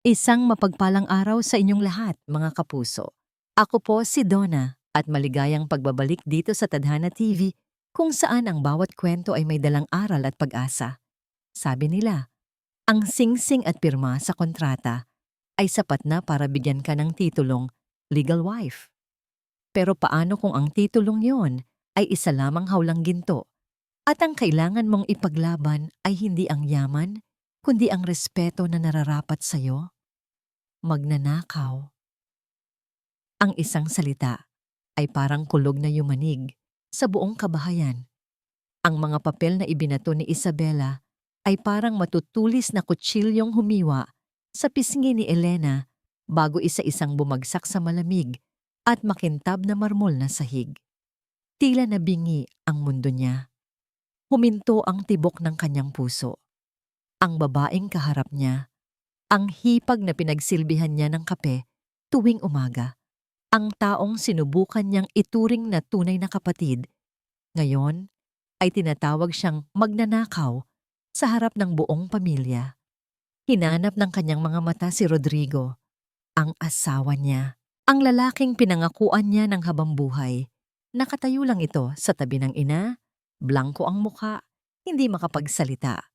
Isang mapagpalang araw sa inyong lahat, mga kapuso. Ako po si Donna at maligayang pagbabalik dito sa Tadhana TV kung saan ang bawat kwento ay may dalang aral at pag-asa. Sabi nila, ang singsing at pirma sa kontrata ay sapat na para bigyan ka ng titulong legal wife. Pero paano kung ang titulong yon ay isa lamang hawlang ginto at ang kailangan mong ipaglaban ay hindi ang yaman, kundi ang respeto na nararapat sa'yo? Magnanakaw. Ang isang salita ay parang kulog na yumanig sa buong kabahayan. Ang mga papel na ibinato ni Isabela ay parang matutulis na kutsilyong humiwa sa pisngi ni Elena bago isa-isang bumagsak sa malamig at makintab na marmol na sahig. Tila nabingi ang mundo niya. Huminto ang tibok ng kanyang puso. Ang babaeng kaharap niya, ang hipag na pinagsilbihan niya ng kape tuwing umaga, ang taong sinubukan niyang ituring na tunay na kapatid, ngayon ay tinatawag siyang magnanakaw sa harap ng buong pamilya. Hinanap ng kanyang mga mata si Rodrigo, ang asawa niya, ang lalaking pinangakuan niya ng habang buhay. Nakatayo lang ito sa tabi ng ina, blanko ang muka, hindi makapagsalita.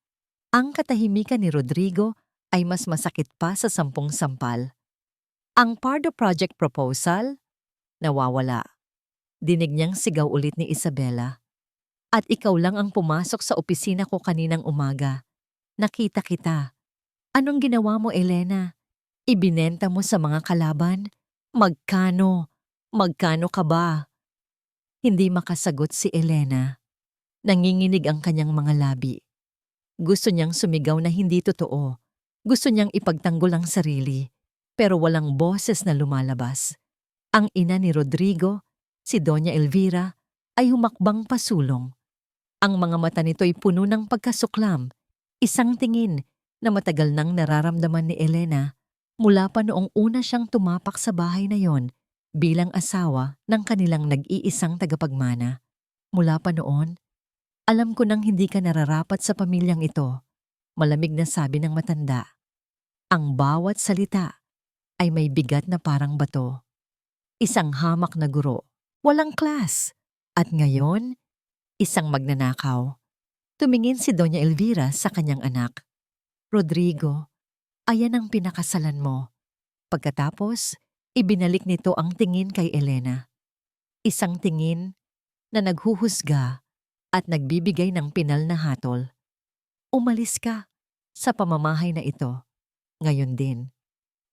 Ang katahimikan ni Rodrigo ay mas masakit pa sa 10 sampal. Ang Pardo Project proposal, nawawala. Dinig niyang sigaw ulit ni Isabela. At ikaw lang ang pumasok sa opisina ko kaninang umaga. Nakita kita. Anong ginawa mo, Elena? Ibinenta mo sa mga kalaban? Magkano? Magkano ka ba? Hindi makasagot si Elena. Nanginginig ang kanyang mga labi. Gusto niyang sumigaw na hindi totoo. Gusto niyang ipagtanggol ang sarili. Pero walang boses na lumalabas. Ang ina ni Rodrigo, si Doña Elvira, ay humakbang pasulong. Ang mga mata nito'y puno ng pagkasuklam, isang tingin na matagal nang nararamdaman ni Elena mula pa noong una siyang tumapak sa bahay na yon bilang asawa ng kanilang nag-iisang tagapagmana. Mula pa noon, alam ko nang hindi ka nararapat sa pamilyang ito, malamig na sabi ng matanda. Ang bawat salita ay may bigat na parang bato. Isang hamak na guro, walang klas. At ngayon, isang magnanakaw. Tumingin si Doña Elvira sa kanyang anak. Rodrigo, ayan ang pinakasalan mo. Pagkatapos, ibinalik nito ang tingin kay Elena. Isang tingin na naghuhusga at nagbibigay ng pinal na hatol. Umalis ka sa pamamahay na ito. Ngayon din.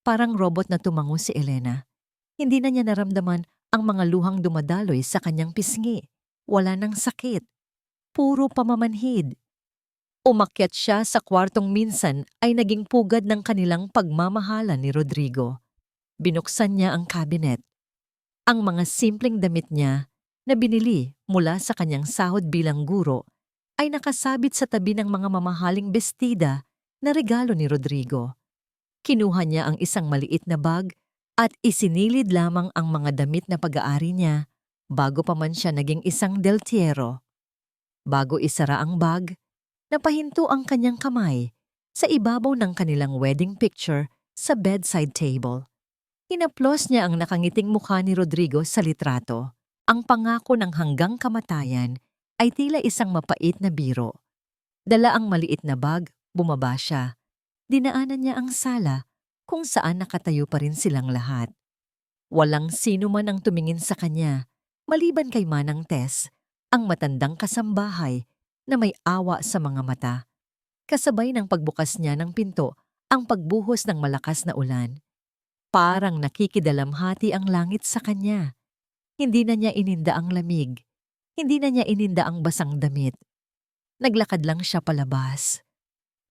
Parang robot na tumango si Elena. Hindi na niya naramdaman ang mga luhang dumadaloy sa kanyang pisngi. Wala nang sakit. Puro pamamanhid. Umakyat siya sa kwartong minsan ay naging pugad ng kanilang pagmamahalan ni Rodrigo. Binuksan niya ang cabinet. Ang mga simpleng damit niya na binili mula sa kanyang sahod bilang guro ay nakasabit sa tabi ng mga mamahaling bestida na regalo ni Rodrigo. Kinuha niya ang isang maliit na bag at isinilid lamang ang mga damit na pag-aari niya bago pa man siya naging isang deltiero. Bago isara ang bag, napahinto ang kanyang kamay sa ibabaw ng kanilang wedding picture sa bedside table. Hinaplos niya ang nakangiting mukha ni Rodrigo sa litrato. Ang pangako ng hanggang kamatayan ay tila isang mapait na biro. Dala ang maliit na bag, bumaba siya. Dinaanan niya ang sala kung saan nakatayo pa rin silang lahat. Walang sino man ang tumingin sa kanya, maliban kay Manang Tess, ang matandang kasambahay na may awa sa mga mata. Kasabay ng pagbukas niya ng pinto ang pagbuhos ng malakas na ulan. Parang nakikidalamhati ang langit sa kanya. Hindi na niya ininda ang lamig. Hindi na niya ininda ang basang damit. Naglakad lang siya palabas.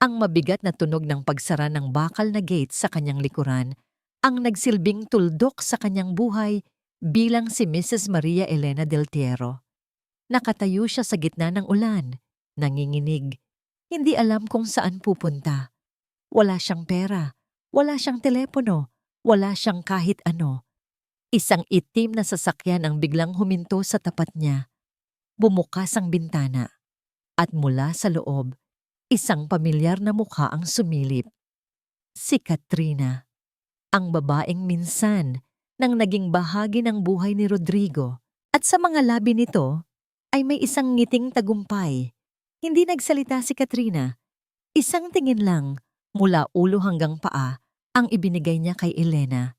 Ang mabigat na tunog ng pagsara ng bakal na gate sa kanyang likuran ang nagsilbing tuldok sa kanyang buhay bilang si Mrs. Maria Elena Deltiero. Nakatayo siya sa gitna ng ulan, nanginginig. Hindi alam kung saan pupunta. Wala siyang pera, wala siyang telepono, wala siyang kahit ano. Isang itim na sasakyan ang biglang huminto sa tapat niya. Bumukas ang bintana at mula sa loob, isang pamilyar na mukha ang sumilip. Si Katrina, ang babaeng minsan nang naging bahagi ng buhay ni Rodrigo, at sa mga labi nito ay may isang ngiting tagumpay. Hindi nagsalita si Katrina. Isang tingin lang mula ulo hanggang paa ang ibinigay niya kay Elena.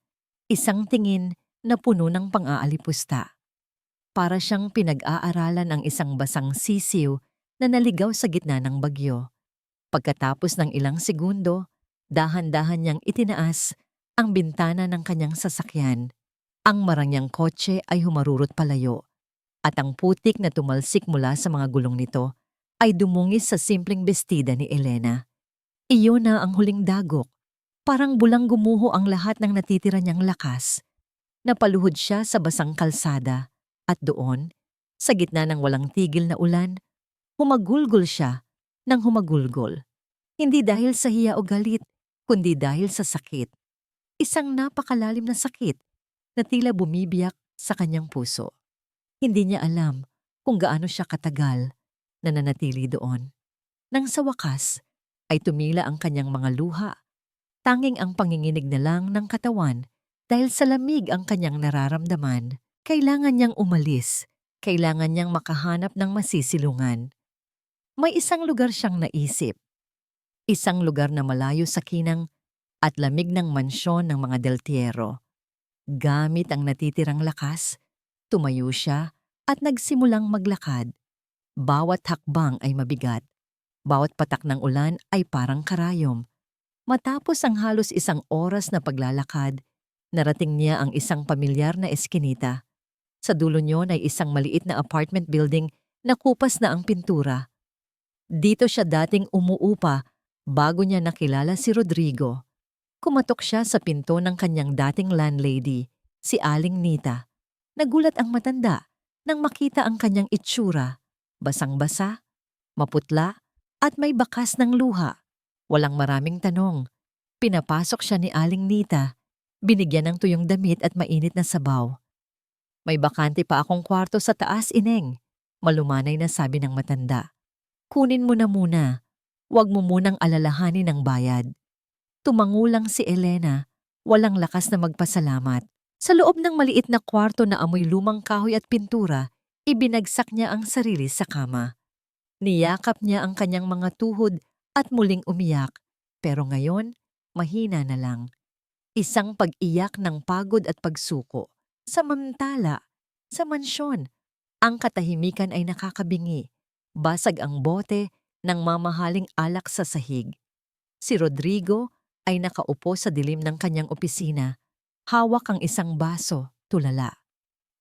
Isang tingin na puno ng pang-aalipusta. Para siyang pinag-aaralan ang isang basang sisiw na naligaw sa gitna ng bagyo. Pagkatapos ng ilang segundo, dahan-dahan niyang itinaas ang bintana ng kanyang sasakyan. Ang marangyang kotse ay humarurot palayo, at ang putik na tumalsik mula sa mga gulong nito ay dumungis sa simpleng bestida ni Elena. Iyon na ang huling dagok. Parang bulang gumuho ang lahat ng natitira niyang lakas. Napaluhod siya sa basang kalsada, at doon, sa gitna ng walang tigil na ulan, humagulgol siya ng humagulgol. Hindi dahil sa hiya o galit, kundi dahil sa sakit. Isang napakalalim na sakit na tila bumibiyak sa kanyang puso. Hindi niya alam kung gaano siya katagal na nanatili doon. Nang sa wakas ay tumila ang kanyang mga luha. Tanging ang panginginig na lang ng katawan dahil sa lamig ang kanyang nararamdaman. Kailangan niyang umalis. Kailangan niyang makahanap ng masisilungan. May isang lugar siyang naisip. Isang lugar na malayo sa kinang at lamig ng mansyon ng mga Deltiero. Gamit ang natitirang lakas, tumayo siya at nagsimulang maglakad. Bawat hakbang ay mabigat. Bawat patak ng ulan ay parang karayom. Matapos ang halos isang oras na paglalakad, narating niya ang isang pamilyar na eskinita. Sa dulo niyon ay isang maliit na apartment building na kupas na ang pintura. Dito siya dating umuupa bago niya nakilala si Rodrigo. Kumatok siya sa pinto ng kanyang dating landlady, si Aling Nita. Nagulat ang matanda nang makita ang kanyang itsura. Basang-basa, maputla, at may bakas ng luha. Walang maraming tanong. Pinapasok siya ni Aling Nita, binigyan ng tuyong damit at mainit na sabaw. May bakante pa akong kwarto sa taas, ineng. Malumanay na sabi ng matanda. Kunin mo na muna. Huwag mo munang alalahanin ang bayad. Tumangulang si Elena, walang lakas na magpasalamat. Sa loob ng maliit na kwarto na amoy lumang kahoy at pintura, ibinagsak niya ang sarili sa kama. Niyakap niya ang kanyang mga tuhod at muling umiyak, pero ngayon, mahina na lang. Isang pag-iyak ng pagod at pagsuko. Samantala, sa mansyon, ang katahimikan ay nakakabingi. Basag ang bote ng mamahaling alak sa sahig. Si Rodrigo ay nakaupo sa dilim ng kanyang opisina. Hawak ang isang baso, tulala.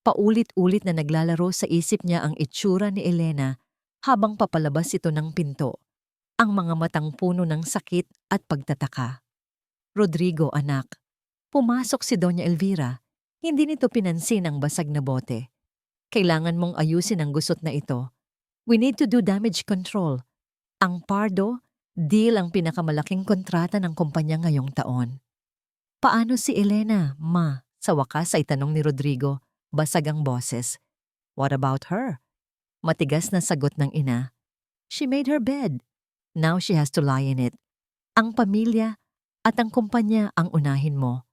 Paulit-ulit na naglalaro sa isip niya ang itsura ni Elena habang papalabas ito ng pinto. Ang mga matang puno ng sakit at pagtataka. Rodrigo, anak. Pumasok si Doña Elvira. Hindi nito pinansin ang basag na bote. Kailangan mong ayusin ang gusot na ito. We need to do damage control. Ang Pardo, deal ang pinakamalaking kontrata ng kumpanya ngayong taon. Paano si Elena, ma? Sa wakas ay tanong ni Rodrigo, basag ang boses. What about her? Matigas na sagot ng ina. She made her bed. Now she has to lie in it. Ang pamilya at ang kumpanya ang unahin mo.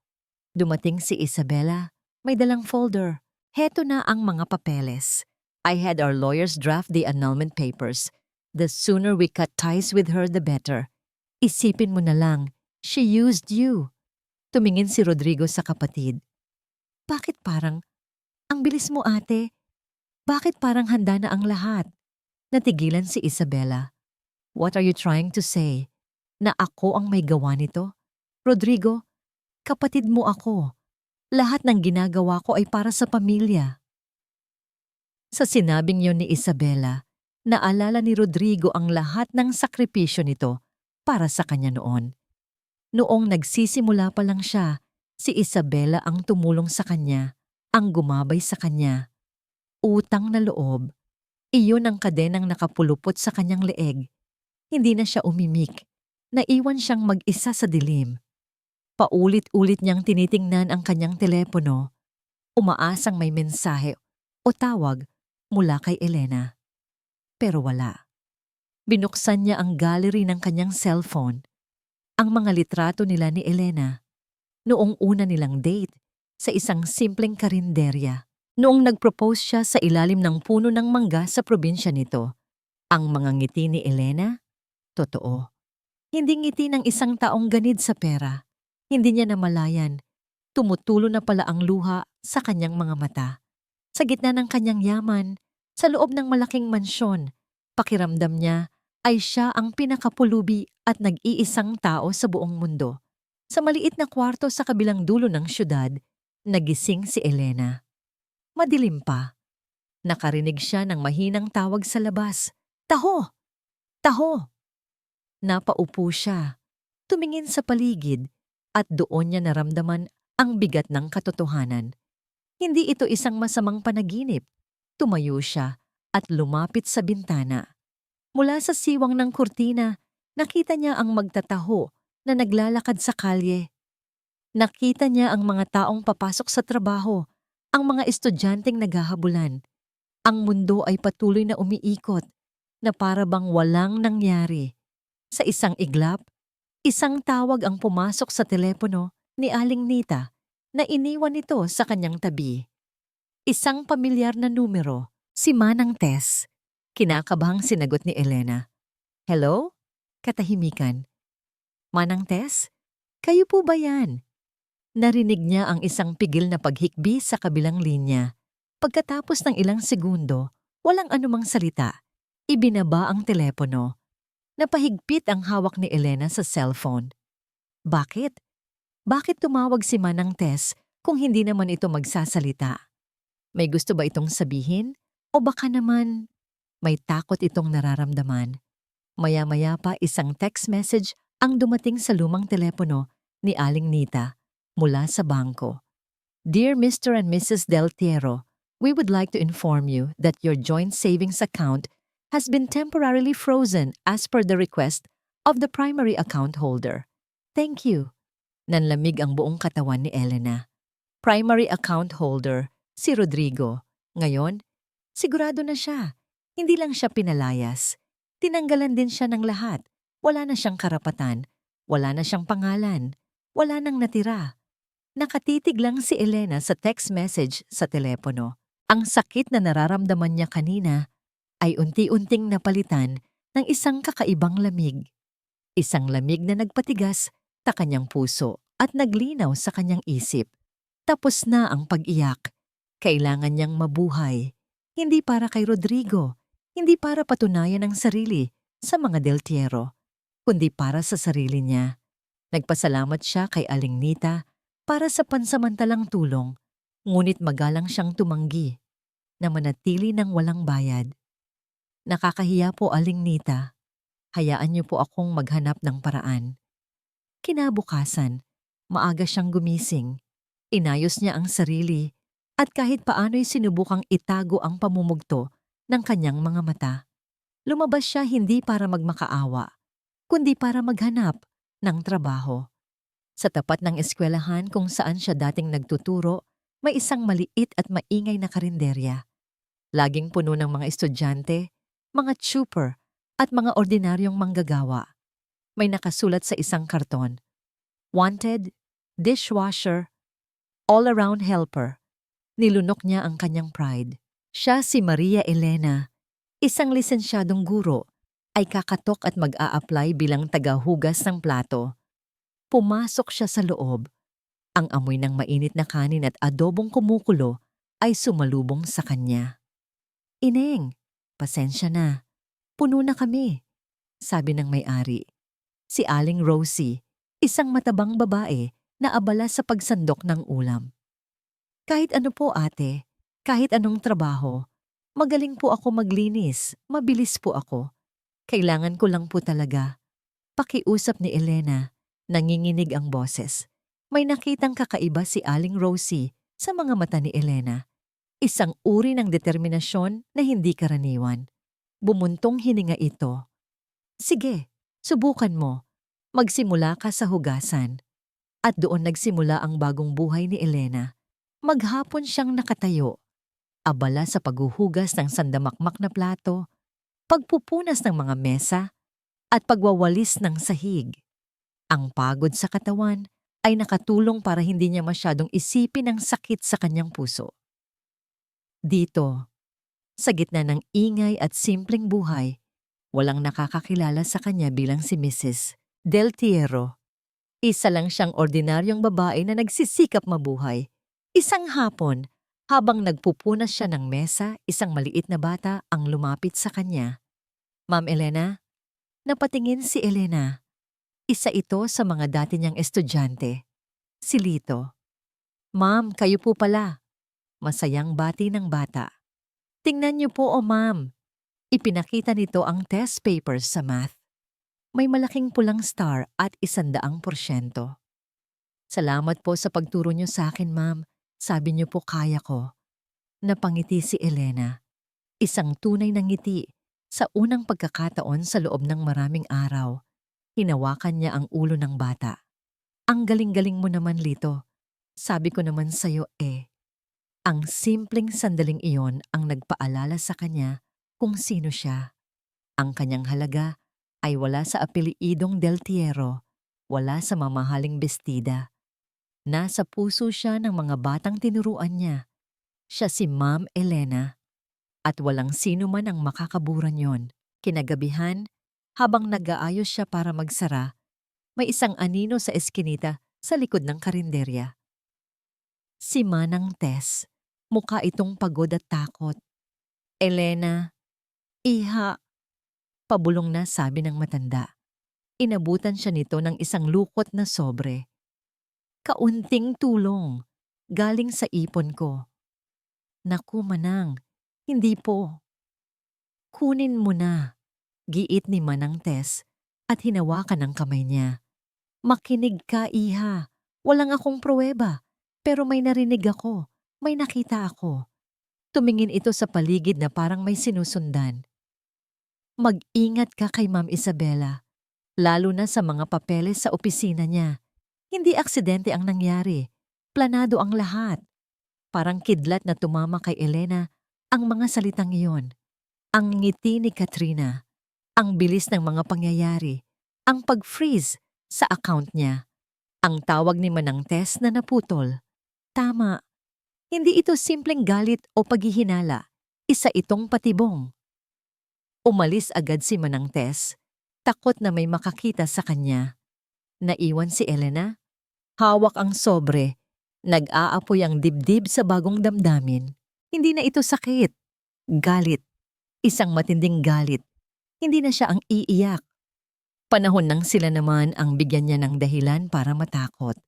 Dumating si Isabela, may dalang folder. Heto na ang mga papeles. I had our lawyers draft the annulment papers. The sooner we cut ties with her, the better. Isipin mo na lang, she used you. Tumingin si Rodrigo sa kapatid. Bakit parang, ang bilis mo ate? Bakit parang handa na ang lahat? Natigilan si Isabela. What are you trying to say? Na ako ang may gawa nito? Rodrigo, kapatid mo ako. Lahat ng ginagawa ko ay para sa pamilya. Sa sinabing yon ni Isabela, naalala ni Rodrigo ang lahat ng sakripisyo nito para sa kanya noon. Noong nagsisimula pa lang siya, si Isabela ang tumulong sa kanya, ang gumabay sa kanya. Utang na loob. Iyon ang kadenang nakapulupot sa kanyang leeg. Hindi na siya umimik. Naiwan siyang mag-isa sa dilim. Paulit-ulit niyang tinitingnan ang kanyang telepono, umaasang may mensahe o tawag mula kay Elena. Pero wala. Binuksan niya ang gallery ng kanyang cellphone. ang mga litrato nila ni Elena noong una nilang date sa isang simpleng karinderya. Noong nag-propose siya sa ilalim ng puno ng mangga sa probinsya nito, ang mga ngiti ni Elena, totoo. Hindi ngiti ng isang taong ganid sa pera. Hindi niya namalayan. Tumutulo na pala ang luha sa kanyang mga mata. Sa gitna ng kanyang yaman, sa loob ng malaking mansyon, pakiramdam niya ay siya ang pinakapulubi at nag-iisang tao sa buong mundo. Sa maliit na kwarto sa kabilang dulo ng syudad, nagising si Elena. Madilim pa. Nakarinig siya ng mahinang tawag sa labas. Taho! Taho! Napaupo siya. Tumingin sa paligid at doon niya naramdaman ang bigat ng katotohanan. Hindi ito isang masamang panaginip. Tumayo siya at lumapit sa bintana. Mula sa siwang ng kurtina, nakita niya ang magtataho na naglalakad sa kalye. Nakita niya ang mga taong papasok sa trabaho, ang mga estudyanteng naghahabulan. Ang mundo ay patuloy na umiikot, na para bang walang nangyari. Sa isang iglap, isang tawag ang pumasok sa telepono ni Aling Nita na iniwan ito sa kanyang tabi. Isang pamilyar na numero, si Manang Tess. Kinakabahang sinagot ni Elena. Hello? Katahimikan. Manang Tess? Kayo po ba yan? Narinig niya ang isang pigil na paghikbi sa kabilang linya. Pagkatapos ng ilang segundo, walang anumang salita. Ibinaba ang telepono. Napahigpit ang hawak ni Elena sa cellphone. Bakit? Bakit tumawag si Manang Tess kung hindi naman ito magsasalita? May gusto ba itong sabihin? O baka naman may takot itong nararamdaman? Maya-maya pa isang text message ang dumating sa lumang telepono ni Aling Nita mula sa bangko. Dear Mr. and Mrs. Del Tiero, we would like to inform you that your joint savings account has been temporarily frozen as per the request of the primary account holder. Thank you. Nanlamig ang buong katawan ni Elena. Primary account holder, si Rodrigo. Ngayon, sigurado na siya. Hindi lang siya pinalayas. Tinanggalan din siya ng lahat. Wala na siyang karapatan. Wala na siyang pangalan. Wala nang natira. Nakatitig lang si Elena sa text message sa telepono. Ang sakit na nararamdaman niya kanina ay unti-unting napalitan ng isang kakaibang lamig. Isang lamig na nagpatigas sa kanyang puso at naglinaw sa kanyang isip. Tapos na ang pag-iyak. Kailangan niyang mabuhay. Hindi para kay Rodrigo, hindi para patunayan ang sarili sa mga Del Tiero, kundi para sa sarili niya. Nagpasalamat siya kay Aling Nita para sa pansamantalang tulong, ngunit magalang siyang tumanggi na manatili ng walang bayad. Nakakahiya po, Aling Nita. Hayaan niyo po akong maghanap ng paraan. Kinabukasan, maaga siyang gumising. Inayos niya ang sarili at kahit paano'y sinubukang itago ang pamumugto ng kanyang mga mata. Lumabas siya hindi para magmakaawa, kundi para maghanap ng trabaho. Sa tapat ng eskwelahan kung saan siya dating nagtuturo, may isang maliit at maingay na karinderya. Laging puno ng mga estudyante, mga tuper at mga ordinaryong manggagawa. May nakasulat sa isang karton, Wanted, Dishwasher, All-Around Helper. Nilunok niya ang kanyang pride. Siya si Maria Elena, isang lisensyadong guro, ay kakatok at mag-a-apply bilang tagahugas ng plato. Pumasok siya sa loob. Ang amoy ng mainit na kanin at adobong kumukulo ay sumalubong sa kanya. Ineng, pasensya na. Puno na kami, sabi ng may-ari. Si Aling Rosie, isang matabang babae na abala sa pagsandok ng ulam. Kahit ano po ate, kahit anong trabaho, magaling po ako maglinis, mabilis po ako. Kailangan ko lang po talaga. Pakiusap ni Elena, nanginginig ang boses. May nakitang kakaiba si Aling Rosie sa mga mata ni Elena. Isang uri ng determinasyon na hindi karaniwan. Bumuntong hininga ito. Sige, subukan mo. Magsimula ka sa hugasan. At doon nagsimula ang bagong buhay ni Elena. Maghapon siyang nakatayo. Abala sa paghuhugas ng sandamakmak na plato, pagpupunas ng mga mesa, at pagwawalis ng sahig. Ang pagod sa katawan ay nakatulong para hindi niya masyadong isipin ang sakit sa kanyang puso. Dito, sa gitna ng ingay at simpleng buhay, walang nakakakilala sa kanya bilang si Mrs. Del Tierro. Isa lang siyang ordinaryong babae na nagsisikap mabuhay. Isang hapon, habang nagpupunas siya ng mesa, isang maliit na bata ang lumapit sa kanya. Ma'am Elena? Napatingin si Elena. Isa ito sa mga dati niyang estudyante. Si Lito. Ma'am, kayo po pala. Masayang bati ng bata. Tingnan niyo po ma'am. Ipinakita nito ang test papers sa math. May malaking pulang star at 100%. Salamat po sa pagturo niyo sa akin, ma'am. Sabi niyo po kaya ko. Napangiti si Elena. Isang tunay na ngiti sa unang pagkakataon sa loob ng maraming araw. Hinawakan niya ang ulo ng bata. Ang galing-galing mo naman, Lito. Sabi ko naman sa'yo Ang simpleng sandaling iyon ang nagpaalala sa kanya kung sino siya. Ang kanyang halaga ay wala sa apeliidong Del Tierro, wala sa mamahaling bestida. Nasa puso siya ng mga batang tinuruan niya. Siya si Ma'am Elena. At walang sino man ang makakaburan yon. Kinagabihan, habang nag-aayos siya para magsara, may isang anino sa eskinita sa likod ng karinderya. Si Manang Tess, mukha itong pagod at takot. Elena, iha, pabulong na sabi ng matanda. Inabutan siya nito ng isang lukot na sobre. Kaunting tulong, galing sa ipon ko. Naku manang, hindi po. Kunin mo na, giit ni Manang Tess at hinawakan ang kamay niya. Makinig ka iha, walang akong pruweba, pero may narinig ako, may nakita ako. Tumingin ito sa paligid na parang may sinusundan. Mag-ingat ka kay Ma'am Isabela, lalo na sa mga papeles sa opisina niya. Hindi aksidente ang nangyari, planado ang lahat. Parang kidlat na tumama kay Elena ang mga salitang iyon. Ang ngiti ni Katrina, ang bilis ng mga pangyayari, ang pag-freeze sa account niya, ang tawag ni Manang Tess na naputol. Tama, hindi ito simpleng galit o paghihinala, isa itong patibong. Umalis agad si Manang Tess, takot na may makakita sa kanya. Naiwan si Elena, hawak ang sobre, nag-aapoy ang dibdib sa bagong damdamin. Hindi na ito sakit, galit, isang matinding galit. Hindi na siya ang iiyak. Panahon nang sila naman ang bigyan niya ng dahilan para matakot.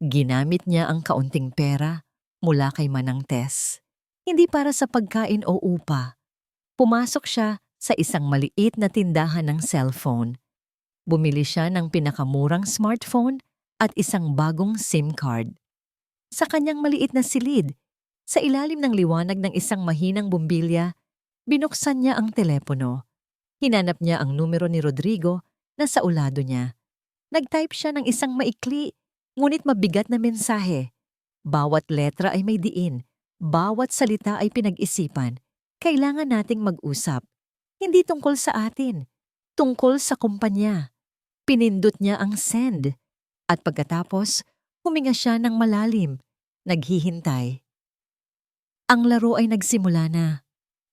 Ginamit niya ang kaunting pera mula kay Manang Tess. Hindi para sa pagkain o upa. Pumasok siya sa isang maliit na tindahan ng cellphone. Bumili siya ng pinakamurang smartphone at isang bagong SIM card. Sa kanyang maliit na silid, sa ilalim ng liwanag ng isang mahinang bumbilya, binuksan niya ang telepono. Hinanap niya ang numero ni Rodrigo na sa ulado niya. Nag-type siya ng isang maikli, ngunit mabigat na mensahe. Bawat letra ay may diin, bawat salita ay pinag-isipan. Kailangan nating mag-usap. Hindi tungkol sa atin, tungkol sa kumpanya. Pinindot niya ang send. At pagkatapos, huminga siya ng malalim, naghihintay. Ang laro ay nagsimula na.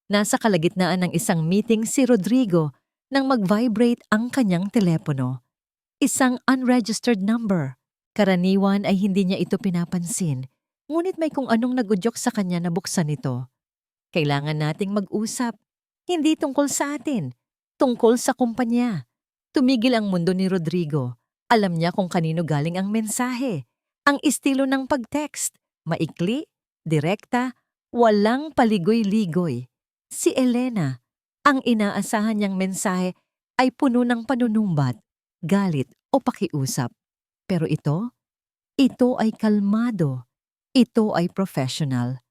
Nasa kalagitnaan ng isang meeting si Rodrigo nang mag-vibrate ang kanyang telepono. Isang unregistered number. Karaniwan ay hindi niya ito pinapansin, ngunit may kung anong nagudyok sa kanya na buksan ito. Kailangan nating mag-usap. Hindi tungkol sa atin, tungkol sa kumpanya. Tumigil ang mundo ni Rodrigo. Alam niya kung kanino galing ang mensahe. Ang estilo ng pag-text, maikli, direkta, walang paligoy-ligoy. Si Elena, ang inaasahan niyang mensahe ay puno ng panunumbat, galit o pakiusap. Pero ito ay kalmado. Ito ay professional.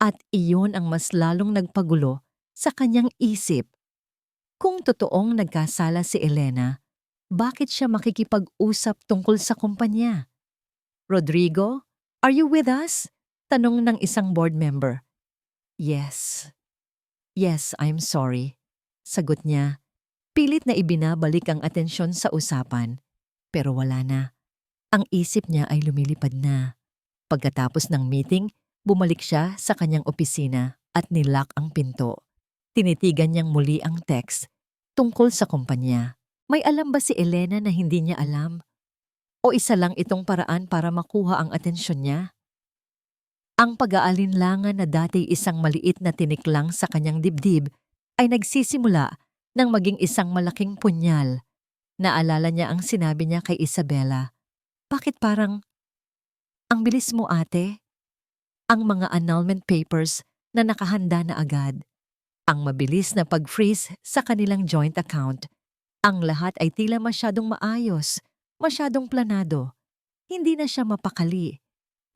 At iyon ang mas lalong nagpagulo sa kanyang isip. Kung totoong nagkasala si Elena, bakit siya makikipag-usap tungkol sa kumpanya? Rodrigo, are you with us? Tanong ng isang board member. Yes. Yes, I'm sorry. Sagot niya, pilit na ibinabalik ang atensyon sa usapan. Pero wala na. Ang isip niya ay lumilipad na. Pagkatapos ng meeting, bumalik siya sa kanyang opisina at nilock ang pinto. Tinitigan niyang muli ang text tungkol sa kumpanya. May alam ba si Elena na hindi niya alam? O isa lang itong paraan para makuha ang atensyon niya? Ang pag-aalinlangan na dati isang maliit na tinik lang sa kanyang dibdib ay nagsisimula ng maging isang malaking punyal. Naalala niya ang sinabi niya kay Isabela. Bakit parang, ang bilis mo ate? Ang mga annulment papers na nakahanda na agad. Ang mabilis na pag-freeze sa kanilang joint account. Ang lahat ay tila masyadong maayos, masyadong planado. Hindi na siya mapakali.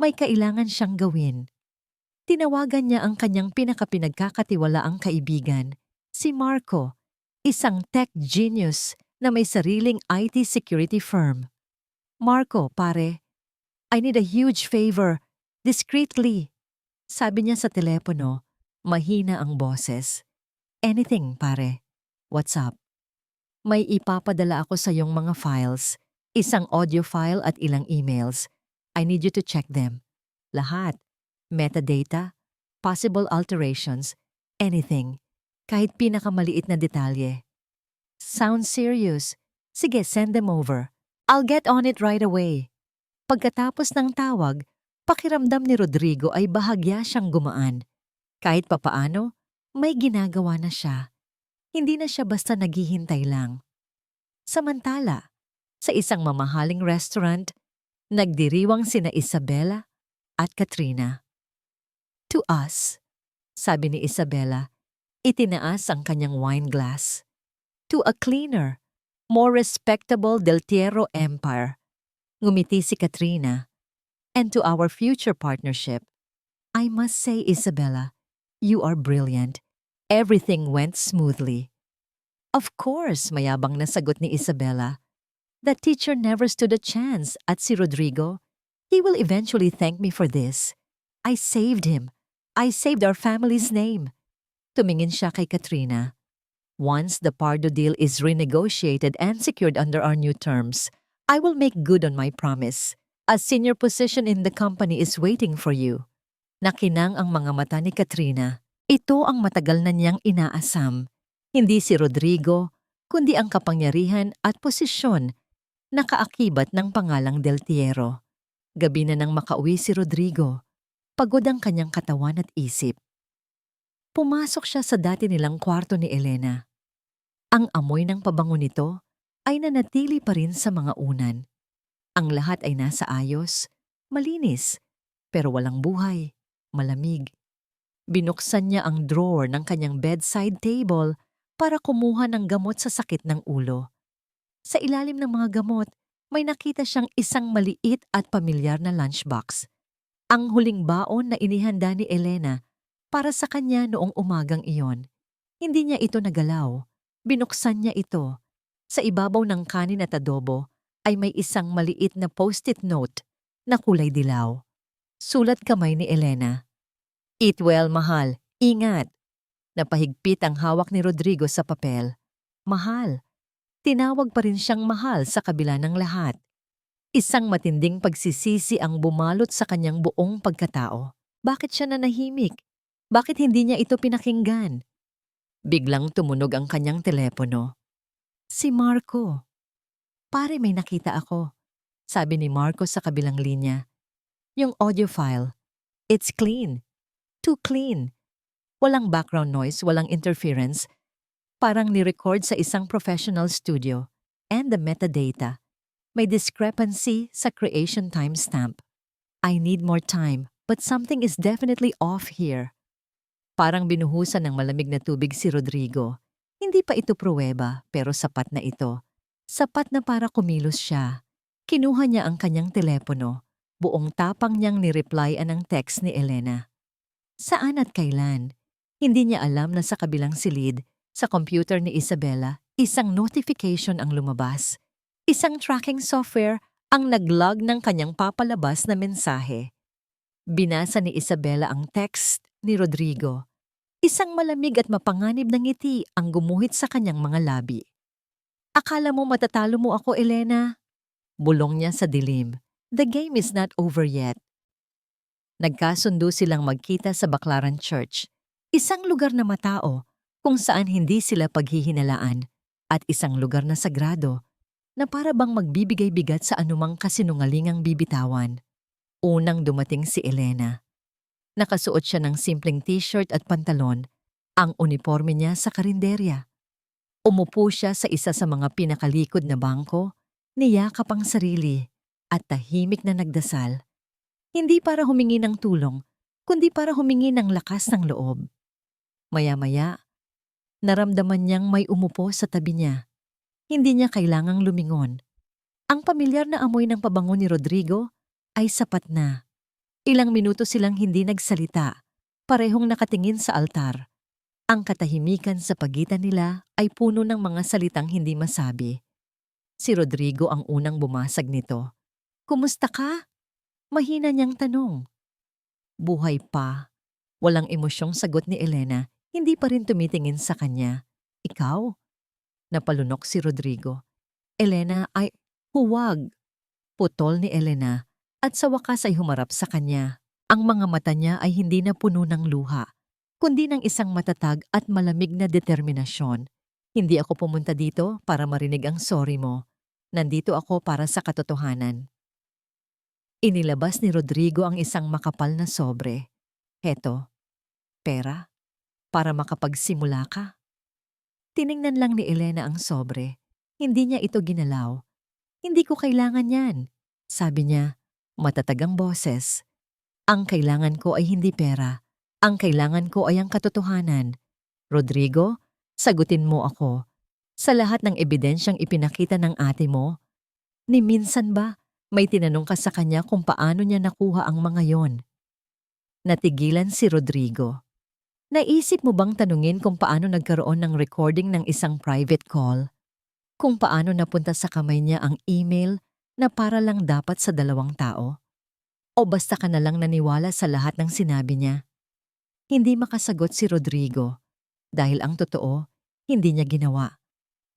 May kailangan siyang gawin. Tinawagan niya ang kanyang pinagkakatiwalaang kaibigan, si Marco, isang tech genius na may sariling IT security firm. Marco, pare, I need a huge favor, discreetly. Sabi niya sa telepono, mahina ang boses. Anything, pare. What's up? May ipapadala ako sa iyong mga files, isang audio file at ilang emails. I need you to check them. Lahat. Metadata, possible alterations, anything. Kahit pinakamaliit na detalye. Sounds serious. Sige, send them over. I'll get on it right away. Pagkatapos ng tawag, pakiramdam ni Rodrigo ay bahagya siyang gumaan. Kahit papaano, may ginagawa na siya. Hindi na siya basta naghihintay lang. Samantala, sa isang mamahaling restaurant, nagdiriwang sina Isabela at Katrina. To us, sabi ni Isabela, itinaas ang kanyang wine glass. To a cleaner, more respectable Del Tiero empire. Ngumiti si Katrina. And to our future partnership, I must say, Isabela, you are brilliant. Everything went smoothly. Of course, mayabang na sagot ni Isabela. The teacher never stood a chance at si Rodrigo. He will eventually thank me for this. I saved him. I saved our family's name. Tumingin siya kay Katrina. Once the Pardo deal is renegotiated and secured under our new terms, I will make good on my promise. A senior position in the company is waiting for you. Nakinang ang mga mata ni Katrina. Ito ang matagal na niyang inaasam. Hindi si Rodrigo, kundi ang kapangyarihan at posisyon na kaakibat ng pangalang Del Tiero. Gabi na nang makauwi si Rodrigo. Pagod ang kanyang katawan at isip. Pumasok siya sa dati nilang kwarto ni Elena. Ang amoy ng pabango nito ay nanatili pa rin sa mga unan. Ang lahat ay nasa ayos, malinis, pero walang buhay, malamig. Binuksan niya ang drawer ng kanyang bedside table para kumuha ng gamot sa sakit ng ulo. Sa ilalim ng mga gamot, may nakita siyang isang maliit at pamilyar na lunchbox. Ang huling baon na inihanda ni Elena para sa kanya noong umagang iyon. Hindi niya ito nagalaw. Binuksan niya ito. Sa ibabaw ng kanin at adobo ay may isang maliit na post-it note na kulay dilaw. Sulat kamay ni Elena. Eat well, mahal. Ingat. Napahigpit ang hawak ni Rodrigo sa papel. Mahal. Tinawag pa rin siyang mahal sa kabila ng lahat. Isang matinding pagsisisi ang bumalot sa kanyang buong pagkatao. Bakit siya nanahimik? Bakit hindi niya ito pinakinggan? Biglang tumunog ang kanyang telepono. Si Marco. Pare, may nakita ako. Sabi ni Marco sa kabilang linya. Yung audio file. It's clean. Too clean. Walang background noise, walang interference. Parang ni-record sa isang professional studio. And the metadata. May discrepancy sa creation timestamp. I need more time, but something is definitely off here. Parang binuhusan ng malamig na tubig si Rodrigo. Hindi pa ito pruweba, pero sapat na ito. Sapat na para kumilos siya. Kinuha niya ang kanyang telepono. Buong tapang niyang ni-replyan ang text ni Elena. Saan at kailan? Hindi niya alam na sa kabilang silid, sa computer ni Isabela, isang notification ang lumabas. Isang tracking software ang nag-log ng kanyang papalabas na mensahe. Binasa ni Isabela ang text ni Rodrigo. Isang malamig at mapanganib na ngiti ang gumuhit sa kanyang mga labi. Akala mo matatalo mo ako, Elena? Bulong niya sa dilim. The game is not over yet. Nagkasundo silang magkita sa Baclaran Church, isang lugar na matao kung saan hindi sila paghihinalaan at isang lugar na sagrado na para bang magbibigay bigat sa anumang kasinungalingang bibitawan. Unang dumating si Elena. Nakasuot siya ng simpleng t-shirt at pantalon, ang uniforme niya sa karinderya. Umupo siya sa isa sa mga pinakalikod na bangko, niyakap ang sarili at tahimik na nagdasal. Hindi para humingi ng tulong, kundi para humingi ng lakas ng loob. Maya-maya, naramdaman niyang may umupo sa tabi niya. Hindi niya kailangang lumingon. Ang pamilyar na amoy ng pabango ni Rodrigo ay sapat na. Ilang minuto silang hindi nagsalita, parehong nakatingin sa altar. Ang katahimikan sa pagitan nila ay puno ng mga salitang hindi masabi. Si Rodrigo ang unang bumasag nito. Kumusta ka? Mahina niyang tanong. Buhay pa. Walang emosyong sagot ni Elena, hindi pa rin tumitingin sa kanya. Ikaw? Napalunok si Rodrigo. Elena ay, huwag. Putol ni Elena at sa wakas ay humarap sa kanya. Ang mga mata niya ay hindi na puno ng luha, kundi ng isang matatag at malamig na determinasyon. Hindi ako pumunta dito para marinig ang sorry mo. Nandito ako para sa katotohanan. Inilabas ni Rodrigo ang isang makapal na sobre. Heto, pera, para makapagsimula ka. Tiningnan lang ni Elena ang sobre. Hindi niya ito ginalaw. Hindi ko kailangan yan, sabi niya, matatag ang boses. Ang kailangan ko ay hindi pera. Ang kailangan ko ay ang katotohanan. Rodrigo, sagutin mo ako. Sa lahat ng ebidensyang ipinakita ng ate mo, ni minsan ba may tinanong ka sa kanya kung paano niya nakuha ang mga yon? Natigilan si Rodrigo. Naisip mo bang tanungin kung paano nagkaroon ng recording ng isang private call? Kung paano napunta sa kamay niya ang email na para lang dapat sa dalawang tao? O basta ka na lang naniwala sa lahat ng sinabi niya? Hindi makasagot si Rodrigo dahil ang totoo, hindi niya ginawa.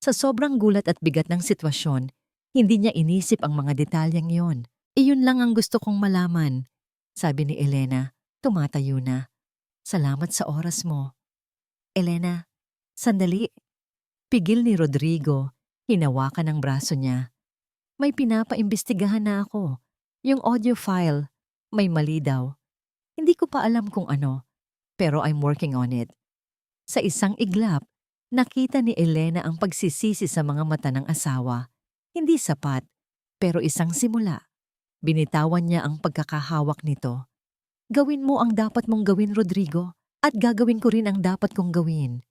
Sa sobrang gulat at bigat ng sitwasyon, hindi niya inisip ang mga detalyeng yon. Iyon lang ang gusto kong malaman, sabi ni Elena, tumatayo na. Salamat sa oras mo. Elena, sandali. Pigil ni Rodrigo, hinawakan ang braso niya. May pinapaimbestigahan na ako. Yung audio file, may mali daw. Hindi ko pa alam kung ano, pero I'm working on it. Sa isang iglap, nakita ni Elena ang pagsisisi sa mga mata ng asawa. Hindi sapat, pero isang simula. Binitawan niya ang pagkakahawak nito. Gawin mo ang dapat mong gawin, Rodrigo, at gagawin ko rin ang dapat kong gawin.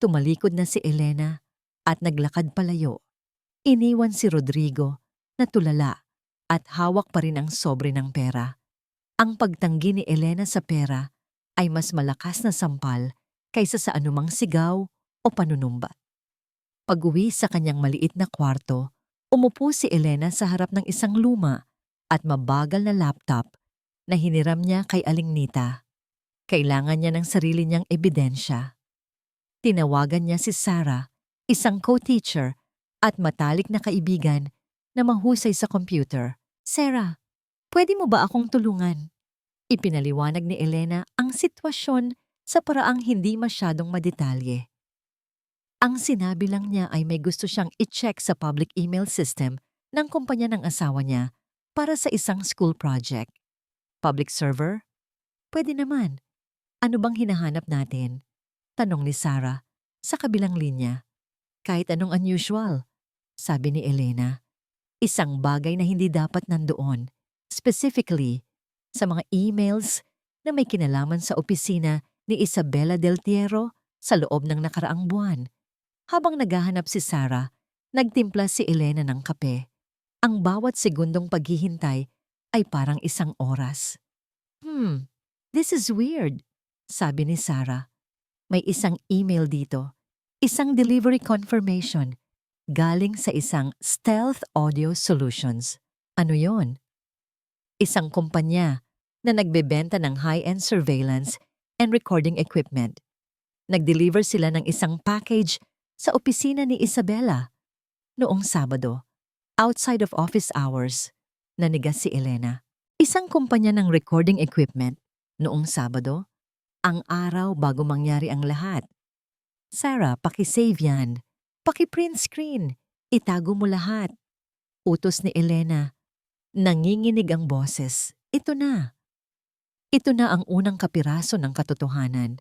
Tumalikod na si Elena at naglakad palayo. Iniwan si Rodrigo na tulala at hawak pa rin ang sobre ng pera. Ang pagtanggi ni Elena sa pera ay mas malakas na sampal kaysa sa anumang sigaw o panunumbat. Pag-uwi sa kanyang maliit na kwarto, umupo si Elena sa harap ng isang luma at mabagal na laptop na hiniram niya kay Aling Nita. Kailangan niya ng sarili niyang ebidensya. Tinawagan niya si Sarah, isang co-teacher at matalik na kaibigan na mahusay sa computer. Sarah, pwede mo ba akong tulungan? Ipinaliwanag ni Elena ang sitwasyon sa paraang hindi masyadong madetalye. Ang sinabi lang niya ay may gusto siyang i-check sa public email system ng kumpanya ng asawa niya para sa isang school project. Public server? Pwede naman. Ano bang hinahanap natin? Tanong ni Sarah sa kabilang linya. Kahit anong unusual, sabi ni Elena. Isang bagay na hindi dapat nandoon. Specifically, sa mga emails na may kinalaman sa opisina ni Isabela Del Tiero sa loob ng nakaraang buwan. Habang naghahanap si Sarah, nagtimpla si Elena ng kape. Ang bawat segundong paghihintay ay parang isang oras. This is weird, sabi ni Sarah. May isang email dito, isang delivery confirmation, galing sa isang Stealth Audio Solutions. Ano yon? Isang kumpanya na nagbebenta ng high-end surveillance and recording equipment. Nag-deliver sila ng isang package sa opisina ni Isabela noong Sabado. outside of office hours, nanigas si Elena. Isang kumpanya ng recording equipment noong Sabado, ang araw bago mangyari ang lahat. Sarah, paki-save yan. Paki-print screen. Itago mo lahat. Utos ni Elena. Nanginginig ang boses. Ito na. Ito na ang unang kapiraso ng katotohanan.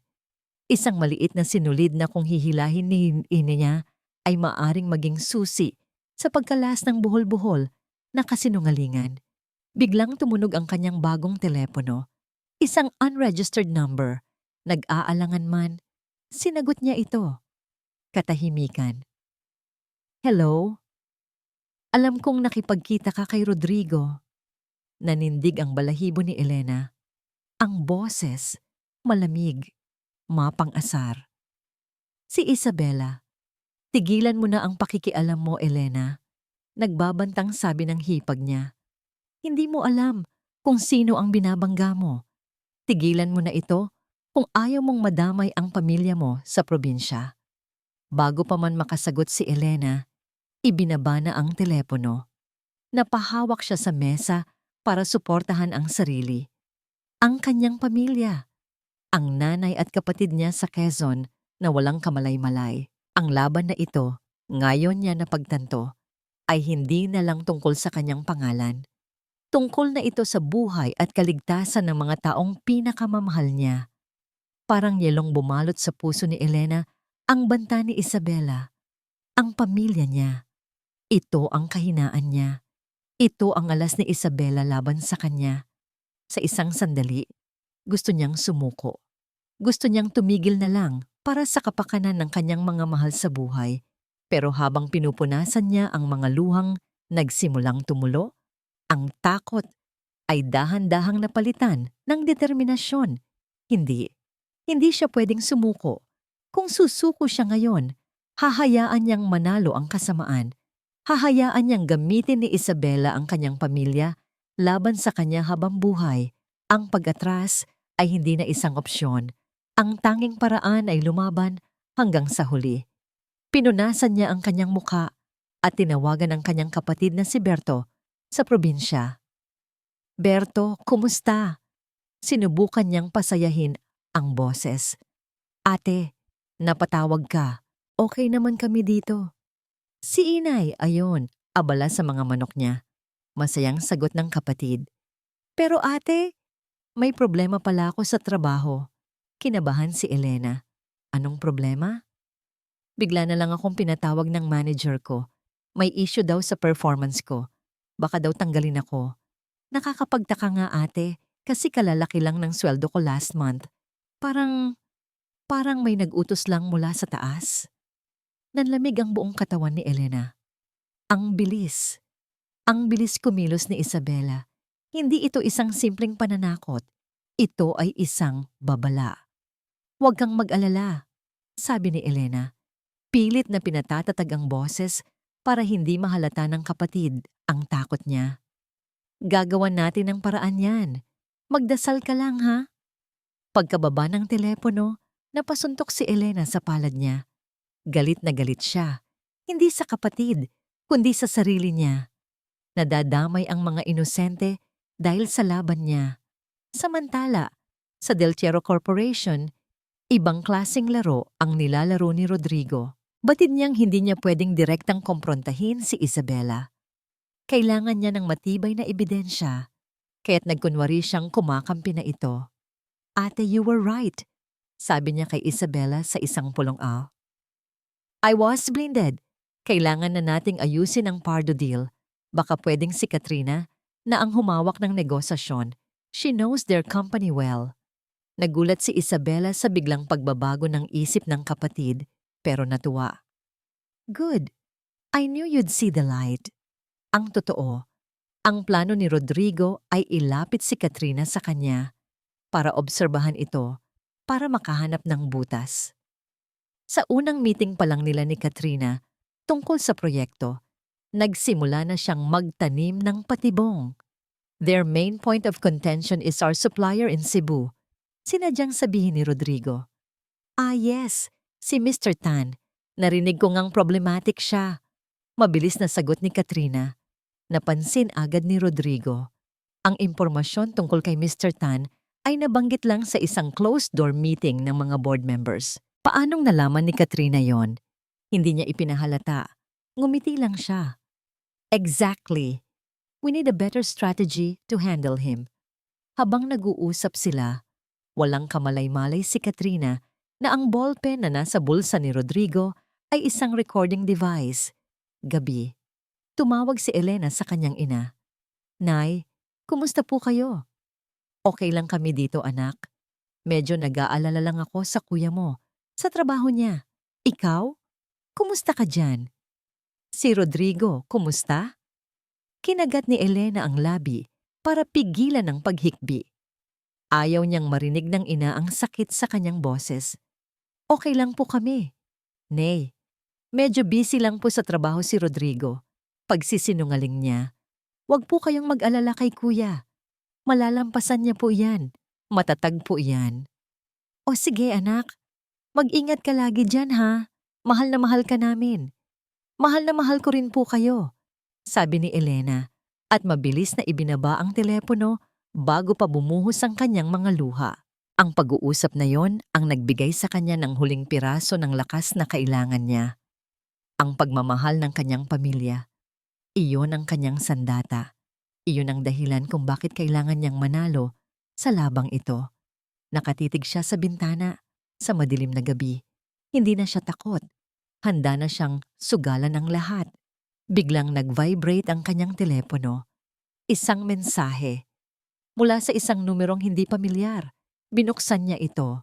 Isang maliit na sinulid na kung hihilahin ni niya ay maaring maging susi sa pagkalas ng buhol-buhol na kasinungalingan. Biglang tumunog ang kanyang bagong telepono. Isang unregistered number. Nag-aalangan man, sinagot niya ito. Katahimikan. Hello? Alam kong nakipagkita ka kay Rodrigo. Nanindig ang balahibo ni Elena. Ang boses, malamig, mapang-asar. Si Isabela. Tigilan mo na ang pakikialam mo, Elena. Nagbabantang sabi ng hipag niya. Hindi mo alam kung sino ang binabangga mo. Tigilan mo na ito kung ayaw mong madamay ang pamilya mo sa probinsya. Bago pa man makasagot si Elena, ibinaba na ang telepono. Napahawak siya sa mesa para suportahan ang sarili. Ang kanyang pamilya. Ang nanay at kapatid niya sa Quezon na walang kamalay-malay. Ang laban na ito, ngayon niya napagtanto, ay hindi na lang tungkol sa kanyang pangalan. Tungkol na ito sa buhay at kaligtasan ng mga taong pinakamamahal niya. Parang yelong bumalot sa puso ni Elena ang banta ni Isabela. Ang pamilya niya. Ito ang kahinaan niya. Ito ang alas ni Isabela laban sa kanya. Sa isang sandali, gusto niyang sumuko. Gusto niyang tumigil na lang para sa kapakanan ng kanyang mga mahal sa buhay. Pero habang pinupunasan niya ang mga luhang nagsimulang tumulo, ang takot ay dahan-dahang napalitan ng determinasyon. Hindi siya pwedeng sumuko. Kung susuko siya ngayon, hahayaan niyang manalo ang kasamaan. Hahayaan niyang gamitin ni Isabela ang kanyang pamilya laban sa kanya habang buhay. Ang pag-atras ay hindi na isang opsyon. Ang tanging paraan ay lumaban hanggang sa huli. Pinunasan niya ang kanyang muka at tinawagan ang kanyang kapatid na si Berto sa probinsya. Berto, kumusta? Sinubukan niyang pasayahin ang boses. Ate, napatawag ka. Okay naman kami dito. Si Inay, ayon, abala sa mga manok niya. Masayang sagot ng kapatid. Pero ate, may problema pala ako sa trabaho. Kinabahan si Elena. Anong problema? Bigla na lang akong pinatawag ng manager ko. May issue daw sa performance ko. Baka daw tanggalin ako. Nakakapagtaka nga ate, kasi kalalaki lang ng sweldo ko last month. Parang may nag-utos lang mula sa taas. Nanlamig ang buong katawan ni Elena. Ang bilis. Ang bilis kumilos ni Isabela. Hindi ito isang simpleng pananakot. Ito ay isang babala. Huwag kang mag-alala, sabi ni Elena. Pilit na pinatatatag ang boses para hindi mahalata ng kapatid ang takot niya. Gagawan natin ang paraan yan. Magdasal ka lang ha. Pagkababa ng telepono, napasuntok si Elena sa palad niya. Galit na galit siya. Hindi sa kapatid, kundi sa sarili niya. Nadadamay ang mga inosente dahil sa laban niya. Samantala, sa Del Chiero Corporation, ibang klaseng laro ang nilalaro ni Rodrigo. Batid niyang hindi niya pwedeng direktang komprontahin si Isabela. Kailangan niya ng matibay na ebidensya, kaya't nagkunwari siyang kumakampi na ito. Ate, you were right, sabi niya kay Isabela sa isang pulong-aw. I was blinded. Kailangan na nating ayusin ang Pardo deal. Baka pwedeng si Katrina, na ang humawak ng negosasyon. She knows their company well. Nagulat si Isabela sa biglang pagbabago ng isip ng kapatid, pero natuwa. Good. I knew you'd see the light. Ang totoo, ang plano ni Rodrigo ay ilapit si Katrina sa kanya para obserbahan ito, para makahanap ng butas. Sa unang meeting pa lang nila ni Katrina tungkol sa proyekto, nagsimula na siyang magtanim ng patibong. Their main point of contention is our supplier in Cebu. Sinadyang sabihin ni Rodrigo. Ah yes, si Mr. Tan. Narinig ko ngang problematic siya. Mabilis na sagot ni Katrina. Napansin agad ni Rodrigo. Ang impormasyon tungkol kay Mr. Tan ay nabanggit lang sa isang closed-door meeting ng mga board members. Paanong nalaman ni Katrina yon? Hindi niya ipinahalata. Ngumiti lang siya. Exactly. We need a better strategy to handle him. Habang nag-uusap sila, walang kamalay-malay si Katrina na ang ballpen na nasa bulsa ni Rodrigo ay isang recording device. Gabi, tumawag si Elena sa kanyang ina. Nay, kumusta po kayo? Okay lang kami dito, anak. Medyo nag-aalala lang ako sa kuya mo, sa trabaho niya. Ikaw? Kumusta ka dyan? Si Rodrigo, kumusta? Kinagat ni Elena ang labi para pigilan ang paghikbi. Ayaw niyang marinig ng ina ang sakit sa kanyang boses. Okay lang po kami. Nay, medyo busy lang po sa trabaho si Rodrigo. Pagsisinungaling niya, "Wag po kayong mag-alala kay kuya. Malalampasan niya po yan. Matatag po yan." O sige anak, mag-ingat ka lagi dyan ha. Mahal na mahal ka namin. Mahal na mahal ko rin po kayo, sabi ni Elena at mabilis na ibinaba ang telepono bago pa bumuhos ang kanyang mga luha. Ang pag-uusap na yon ang nagbigay sa kanya ng huling piraso ng lakas na kailangan niya. Ang pagmamahal ng kanyang pamilya. Iyon ang kanyang sandata. Iyon ang dahilan kung bakit kailangan niyang manalo sa labang ito. Nakatitig siya sa bintana sa madilim na gabi. Hindi na siya takot. Handa na siyang sugalan ang lahat. Biglang nag-vibrate ang kanyang telepono. Isang mensahe. Mula sa isang numerong hindi pamilyar. Binuksan niya ito.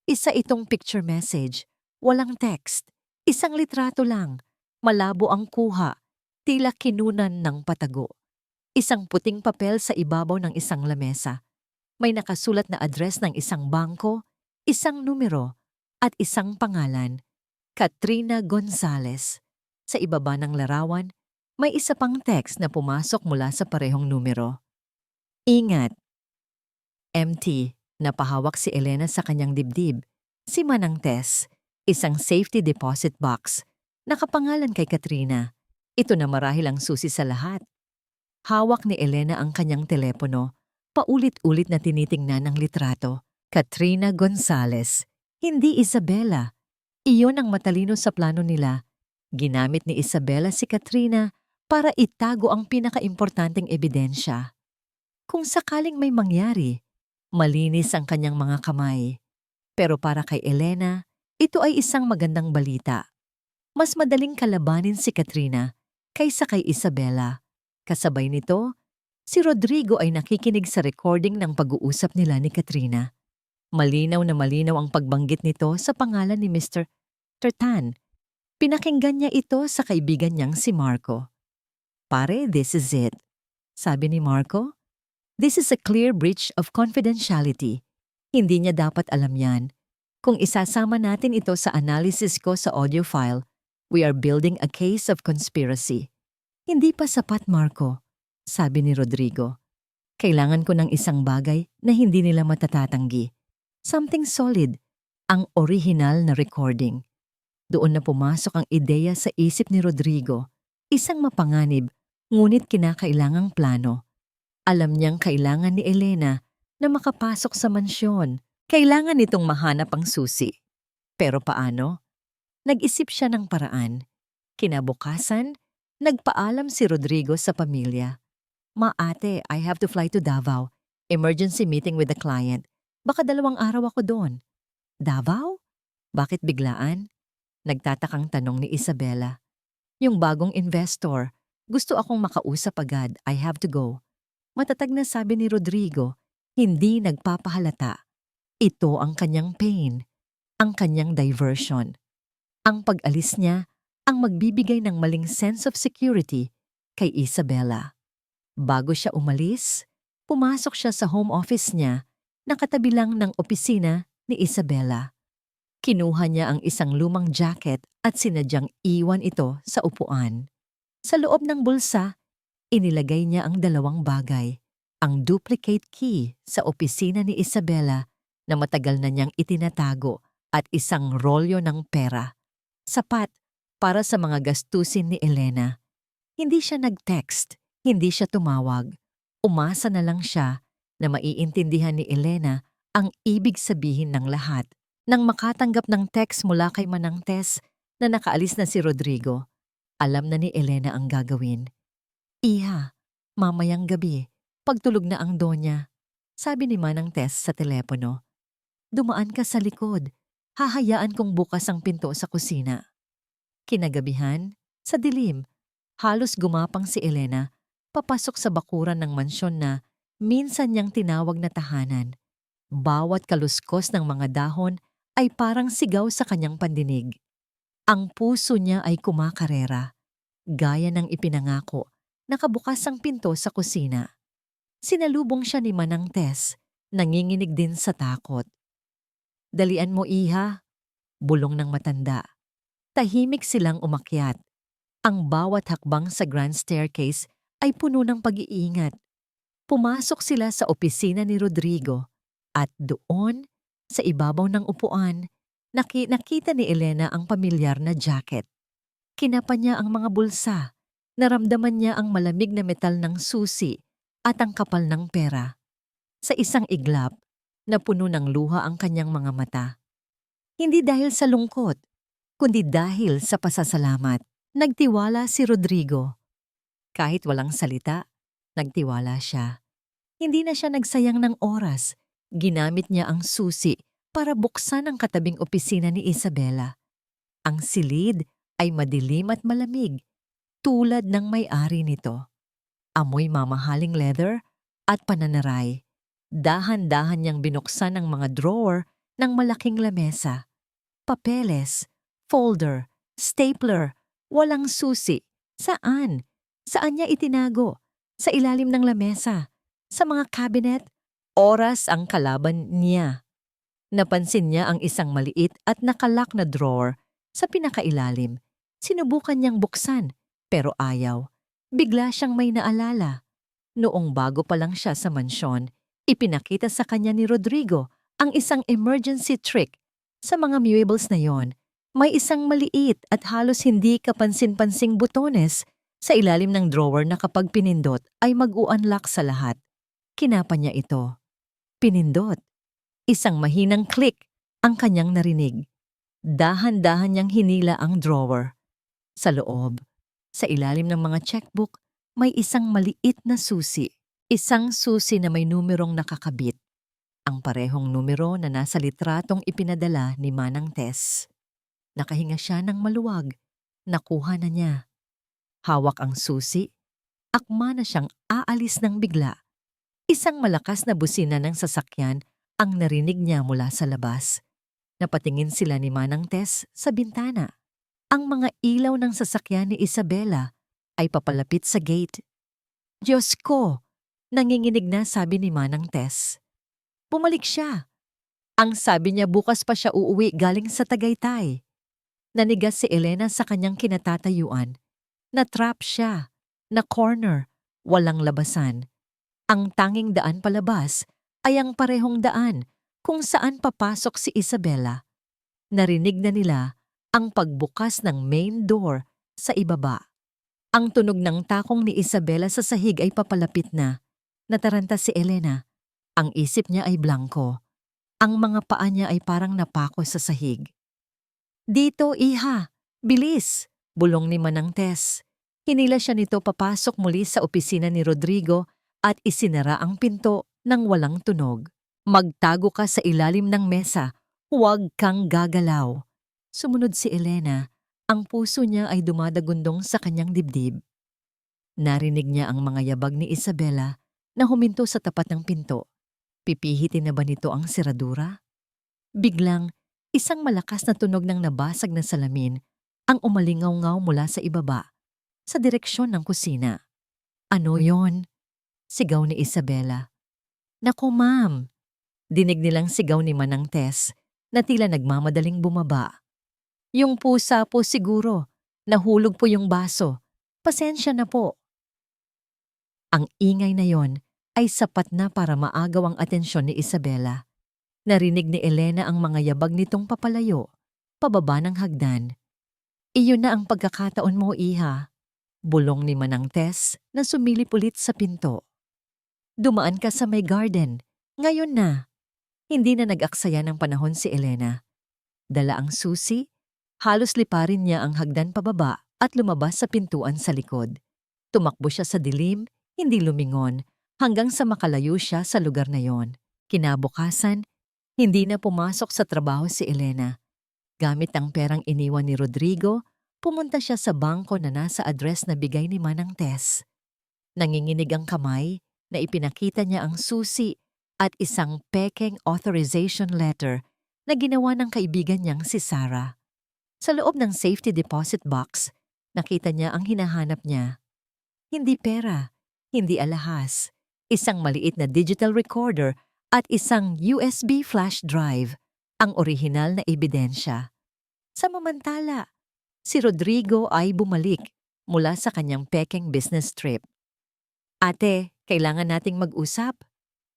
Isa itong picture message. Walang text. Isang litrato lang. Malabo ang kuha. Tila kinunan ng patago. Isang puting papel sa ibabaw ng isang lamesa. May nakasulat na address ng isang bangko, isang numero, at isang pangalan. Katrina Gonzales. Sa ibaba ng larawan, may isa pang text na pumasok mula sa parehong numero. Ingat. Empty. Napahawak si Elena sa kanyang dibdib. Si Manang Tess. Isang safety deposit box. Nakapangalan kay Katrina. Ito na marahil ang susi sa lahat. Hawak ni Elena ang kanyang telepono. Paulit-ulit na tinitingnan ang litrato. Katrina Gonzales. Hindi Isabela. Iyon ang matalino sa plano nila. Ginamit ni Isabela si Katrina para itago ang pinakaimportanteng ebidensya. Kung sakaling may mangyari, malinis ang kanyang mga kamay. Pero para kay Elena, ito ay isang magandang balita. Mas madaling kalabanin si Katrina kaysa kay Isabela. Kasabay nito, si Rodrigo ay nakikinig sa recording ng pag-uusap nila ni Katrina. Malinaw na malinaw ang pagbanggit nito sa pangalan ni Mr. Tan. Pinakinggan niya ito sa kaibigan niyang si Marco. Pare, this is it. Sabi ni Marco, this is a clear breach of confidentiality. Hindi niya dapat alam yan. Kung isasama natin ito sa analysis ko sa audio file, we are building a case of conspiracy. Hindi pa sapat, Marco, sabi ni Rodrigo. Kailangan ko ng isang bagay na hindi nila matatatanggi. Something solid, ang original na recording. Doon na pumasok ang ideya sa isip ni Rodrigo. Isang mapanganib, ngunit kinakailangang plano. Alam niyang kailangan ni Elena na makapasok sa mansyon. Kailangan nitong mahanap ang susi. Pero paano? Nag-isip siya ng paraan. Kinabukasan, nagpaalam si Rodrigo sa pamilya. Ma ate, I have to fly to Davao. Emergency meeting with the client. Baka 2 araw ako doon. Davao? Bakit biglaan? Nagtatakang tanong ni Isabela. Yung bagong investor, gusto akong makausap agad. I have to go. Matatag na sabi ni Rodrigo, hindi nagpapahalata. Ito ang kanyang pain, ang kanyang diversion. Ang pag-alis niya ang magbibigay ng maling sense of security kay Isabela. Bago siya umalis, pumasok siya sa home office niya, nakatabi lang ng opisina ni Isabela. Kinuha niya ang isang lumang jacket at sinadyang iwan ito sa upuan. Sa loob ng bulsa, inilagay niya ang 2 bagay. Ang duplicate key sa opisina ni Isabela na matagal na niyang itinatago at isang rolyo ng pera. Sapat para sa mga gastusin ni Elena. Hindi siya nag-text, Hindi siya tumawag. Umasa na lang siya na maiintindihan ni Elena ang ibig sabihin ng lahat. Nang makatanggap ng text mula kay Manang Tess na nakaalis na si Rodrigo, alam na ni Elena ang gagawin. Iha, mamayang gabi, pagtulog na ang Donya, sabi ni Manang Tess sa telepono. Dumaan ka sa likod. Hahayaan kong bukas ang pinto sa kusina. Kinagabihan, sa dilim, halos gumapang si Elena papasok sa bakuran ng mansyon na minsan niyang tinawag na tahanan. Bawat kaluskos ng mga dahon ay parang sigaw sa kanyang pandinig. Ang puso niya ay kumakarera, gaya ng ipinangako, nakabukas ang pinto sa kusina. Sinalubong siya ni Manang Tess, nanginginig din sa takot. Dalian mo, iha, bulong ng matanda. Tahimik silang umakyat. Ang bawat hakbang sa grand staircase ay puno ng pag-iingat. Pumasok sila sa opisina ni Rodrigo at doon, sa ibabaw ng upuan, nakita ni Elena ang pamilyar na jacket. Kinapa niya ang mga bulsa. Naramdaman niya ang malamig na metal ng susi at ang kapal ng pera. Sa isang iglap, napuno ng luha ang kanyang mga mata. Hindi dahil sa lungkot, kundi dahil sa pasasalamat. Nagtiwala si Rodrigo. Kahit walang salita, nagtiwala siya. Hindi na siya nagsayang ng oras. Ginamit niya ang susi para buksan ang katabing opisina ni Isabela. Ang silid ay madilim at malamig, tulad ng may-ari nito. Amoy mamahaling leather at pananaray. Dahan-dahan niyang binuksan ang mga drawer ng malaking lamesa. Papeles, folder, stapler, walang susi. Saan? Saan niya itinago? Sa ilalim ng lamesa. Sa mga cabinet, oras ang kalaban niya. Napansin niya ang isang maliit at nakalak na drawer sa pinakailalim. Sinubukan niyang buksan, pero ayaw. Bigla siyang may naalala. Noong bago pa lang siya sa mansyon, ipinakita sa kanya ni Rodrigo ang isang emergency trick. Sa mga muebles na yon, may isang maliit at halos hindi kapansin-pansing butones sa ilalim ng drawer na kapag pinindot ay mag-u-unlock sa lahat. Kinapa niya ito. Pinindot. Isang mahinang click ang kanyang narinig. Dahan-dahan niyang hinila ang drawer. Sa loob, sa ilalim ng mga checkbook, may isang maliit na susi. Isang susi na may numerong nakakabit. Ang parehong numero na nasa litratong ipinadala ni Manang Tess. Nakahinga siya ng maluwag. Nakuha na niya. Hawak ang susi. Akma na siyang aalis ng bigla. Isang malakas na busina ng sasakyan ang narinig niya mula sa labas. Napatingin sila ni Manang Tess sa bintana. Ang mga ilaw ng sasakyan ni Isabela ay papalapit sa gate. Diyos ko! Nanginginig na sabi ni Manang Tess. Bumalik siya. Ang sabi niya bukas pa siya uuwi galing sa Tagaytay. Nanigas si Elena sa kanyang kinatatayuan. Na-trap siya. Na-corner. Walang labasan. Ang tanging daan palabas ay ang parehong daan kung saan papasok si Isabela. Narinig na nila ang pagbukas ng main door sa ibaba. Ang tunog ng takong ni Isabela sa sahig ay papalapit na. Nataranta si Elena. Ang isip niya ay blanko. Ang mga paa niya ay parang napako sa sahig. Dito, iha! Bilis! Bulong ni Manang Tess. Hinila siya nito papasok muli sa opisina ni Rodrigo at isinara ang pinto ng walang tunog. Magtago ka sa ilalim ng mesa. Huwag kang gagalaw. Sumunod si Elena. Ang puso niya ay dumadagundong sa kanyang dibdib. Narinig niya ang mga yabag ni Isabela na huminto sa tapat ng pinto. Pipihitin na ba nito ang seradura? Biglang, isang malakas na tunog ng nabasag na salamin ang umalingaw-ngaw mula sa ibaba, sa direksyon ng kusina. Ano yon? Sigaw ni Isabela. Naku, ma'am! Dinig nilang sigaw ni Manang Tess na tila nagmamadaling bumaba. Yung pusa po siguro. Nahulog po yung baso. Pasensya na po. Ang ingay na yon ay sapat na para maagaw ang atensyon ni Isabela. Narinig ni Elena ang mga yabag nitong papalayo, pababa ng hagdan. Iyon na ang pagkakataon mo, iha. Bulong ni Manang Tess na sumilip ulit sa pinto. Dumaan ka sa may garden. Ngayon na. Hindi na nag-aksaya ng panahon si Elena. Dala ang susi, halos liparin niya ang hagdan pababa at lumabas sa pintuan sa likod. Tumakbo siya sa dilim, hindi lumingon, hanggang sa makalayo siya sa lugar na yon. Kinabukasan, hindi na pumasok sa trabaho si Elena. Gamit ang perang iniwan ni Rodrigo, pumunta siya sa bangko na nasa address na bigay ni Manang Tess. Nanginginig ang kamay na ipinakita niya ang susi at isang pekeng authorization letter na ginawa ng kaibigan niyang si Sarah. Sa loob ng safety deposit box, nakita niya ang hinahanap niya. Hindi pera, hindi alahas, isang maliit na digital recorder at isang USB flash drive, ang orihinal na ebidensya. Samantala, si Rodrigo ay bumalik mula sa kanyang pekeng business trip. Ate, kailangan nating mag-usap,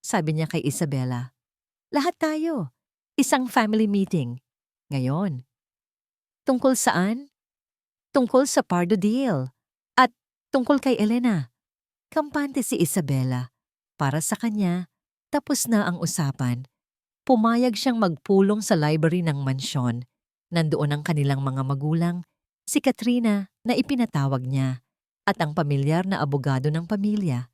sabi niya kay Isabela. Lahat tayo, isang family meeting. Ngayon. Tungkol saan? Tungkol sa Pardo deal. At tungkol kay Elena. Kampante si Isabela. Para sa kanya, tapos na ang usapan. Pumayag siyang magpulong sa library ng mansyon. Nandoon ang kanilang mga magulang, si Katrina na ipinatawag niya, at ang pamilyar na abogado ng pamilya.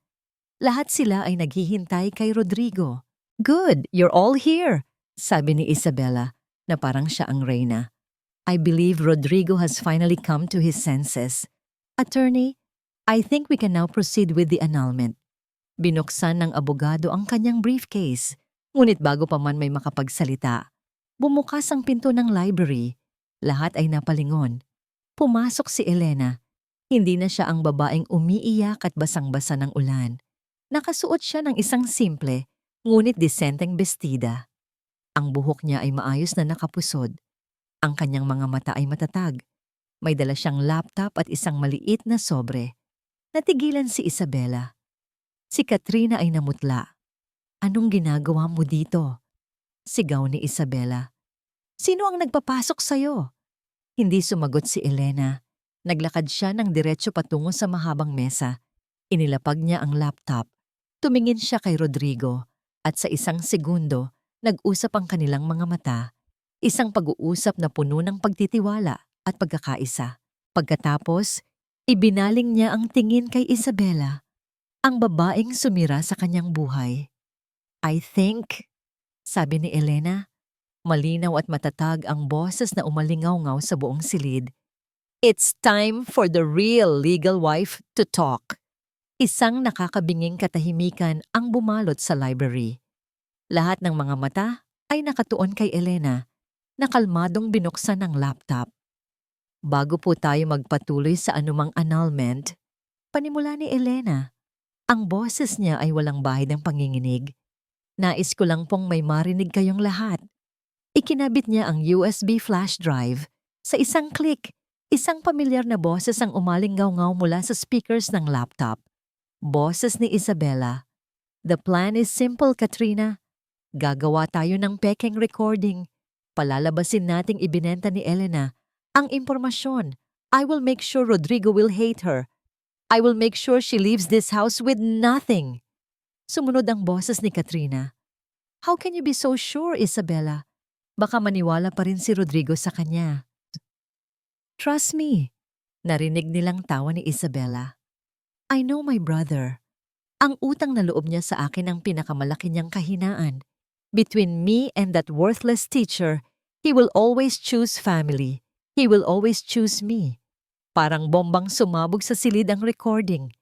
Lahat sila ay naghihintay kay Rodrigo. Good, you're all here, sabi ni Isabela na parang siya ang reyna. I believe Rodrigo has finally come to his senses. Attorney, I think we can now proceed with the annulment. Binuksan ng abogado ang kanyang briefcase, ngunit bago pa man may makapagsalita, bumukas ang pinto ng library. Lahat ay napalingon. Pumasok si Elena. Hindi na siya ang babaeng umiiyak at basang-basa ng ulan. Nakasuot siya ng isang simple, ngunit disenteng bestida. Ang buhok niya ay maayos na nakapusod. Ang kanyang mga mata ay matatag. May dala siyang laptop at isang maliit na sobre. Natigilan si Isabela. Si Katrina ay namutla. Anong ginagawa mo dito? Sigaw ni Isabela. Sino ang nagpapasok sa'yo? Hindi sumagot si Elena. Naglakad siya ng diretso patungo sa mahabang mesa. Inilapag niya ang laptop. Tumingin siya kay Rodrigo at sa isang segundo, nag-usap ang kanilang mga mata. Isang pag-uusap na puno ng pagtitiwala at pagkakaisa. Pagkatapos, ibinaling niya ang tingin kay Isabela, ang babaeng sumira sa kanyang buhay. I think, sabi ni Elena, malinaw at matatag ang boses na umalingaw-ngaw sa buong silid. It's time for the real legal wife to talk. Isang nakakabinging katahimikan ang bumalot sa library. Lahat ng mga mata ay nakatuon kay Elena, na kalmadong binuksan ang laptop. Bago po tayo magpatuloy sa anumang annulment, panimula ni Elena. Ang boses niya ay walang bahid ng panginginig. Nais ko lang pong may marinig kayong lahat. Ikinabit niya ang USB flash drive. Sa isang click, isang pamilyar na boses ang umalingaw-ngaw mula sa speakers ng laptop. Boses ni Isabela. The plan is simple, Katrina. Gagawa tayo ng pekeng recording. Palalabasin nating ibinenta ni Elena ang impormasyon. I will make sure Rodrigo will hate her. I will make sure she leaves this house with nothing. Sumunod ang boses ni Katrina. How can you be so sure, Isabela? Baka maniwala pa rin si Rodrigo sa kanya. Trust me. Narinig nilang tawa ni Isabela. I know my brother. Ang utang na loob niya sa akin ang pinakamalaki niyang kahinaan. Between me and that worthless teacher, he will always choose family. He will always choose me. Parang bombang sumabog sa silid ang recording.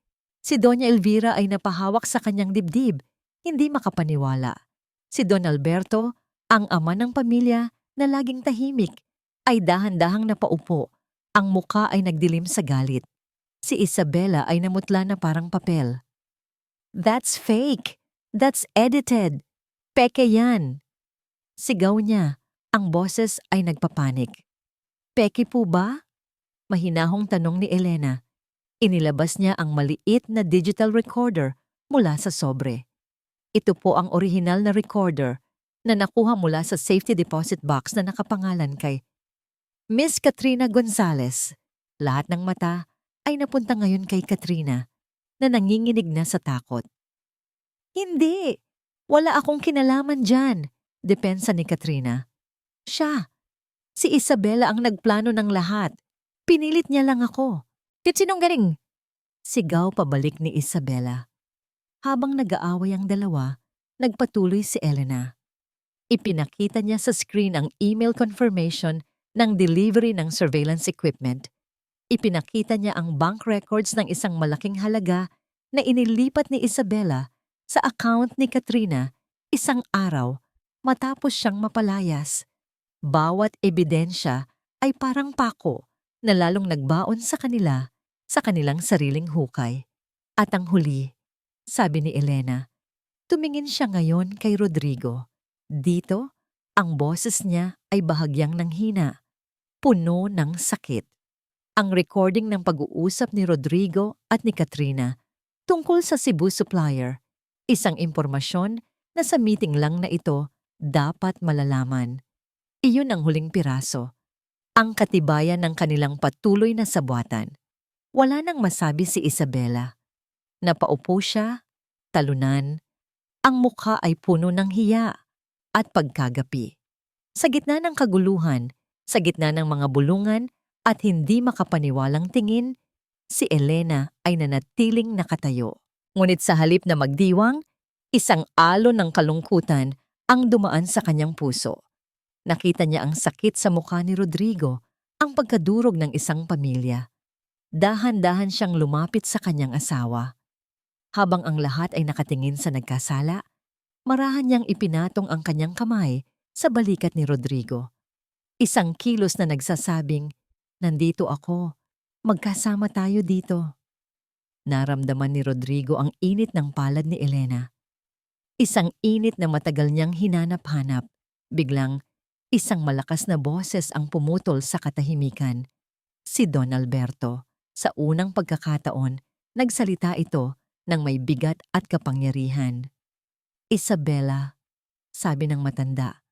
Si Doña Elvira ay napahawak sa kanyang dibdib, hindi makapaniwala. Si Don Alberto, ang ama ng pamilya na laging tahimik, ay dahan-dahang napaupo. Ang muka ay nagdilim sa galit. Si Isabela ay namutla na parang papel. That's fake. That's edited. Peke yan. Sigaw niya. Ang boses ay nagpapanik. Peke po ba? Mahinahong tanong ni Elena. Inilabas niya ang maliit na digital recorder mula sa sobre. Ito po ang orihinal na recorder na nakuha mula sa safety deposit box na nakapangalan kay Miss Katrina Gonzalez. Lahat ng mata ay napunta ngayon kay Katrina na nanginginig na sa takot. Hindi! Wala akong kinalaman dyan, depensa ni Katrina. Siya, si Isabela ang nagplano ng lahat. Pinilit niya lang ako. Sinungaling! Sigaw pabalik ni Isabela. Habang nag-aaway ang dalawa, nagpatuloy si Elena. Ipinakita niya sa screen ang email confirmation ng delivery ng surveillance equipment. Ipinakita niya ang bank records ng isang malaking halaga na inilipat ni Isabela sa account ni Katrina isang araw matapos siyang mapalayas. Bawat ebidensya ay parang pako na lalong nagbaon sa kanila sa kanilang sariling hukay. At ang huli, sabi ni Elena, tumingin siya ngayon kay Rodrigo. Dito, ang boses niya ay bahagyang nanghina, puno ng sakit. Ang recording ng pag-uusap ni Rodrigo at ni Katrina tungkol sa Cebu Supplier, isang impormasyon na sa meeting lang na ito dapat malalaman. Iyon ang huling piraso, ang katibayan ng kanilang patuloy na sabwatan. Wala nang masabi si Isabela. Napaupo siya, talunan, ang mukha ay puno ng hiya at pagkagapi. Sa gitna ng kaguluhan, sa gitna ng mga bulungan at hindi makapaniwalang tingin, si Elena ay nanatiling nakatayo. Ngunit sa halip na magdiwang, isang alon ng kalungkutan ang dumaan sa kanyang puso. Nakita niya ang sakit sa mukha ni Rodrigo, ang pagkadurog ng isang pamilya. Dahan-dahan siyang lumapit sa kanyang asawa. Habang ang lahat ay nakatingin sa nagkasala, marahan niyang ipinatong ang kanyang kamay sa balikat ni Rodrigo. Isang kilos na nagsasabing, "Nandito ako, magkasama tayo dito." Naramdaman ni Rodrigo ang init ng palad ni Elena. Isang init na matagal niyang hinanap-hanap. Biglang, isang malakas na boses ang pumutol sa katahimikan. Si Don Alberto. Sa unang pagkakataon, nagsalita ito ng may bigat at kapangyarihan. Isabela, sabi ng matanda.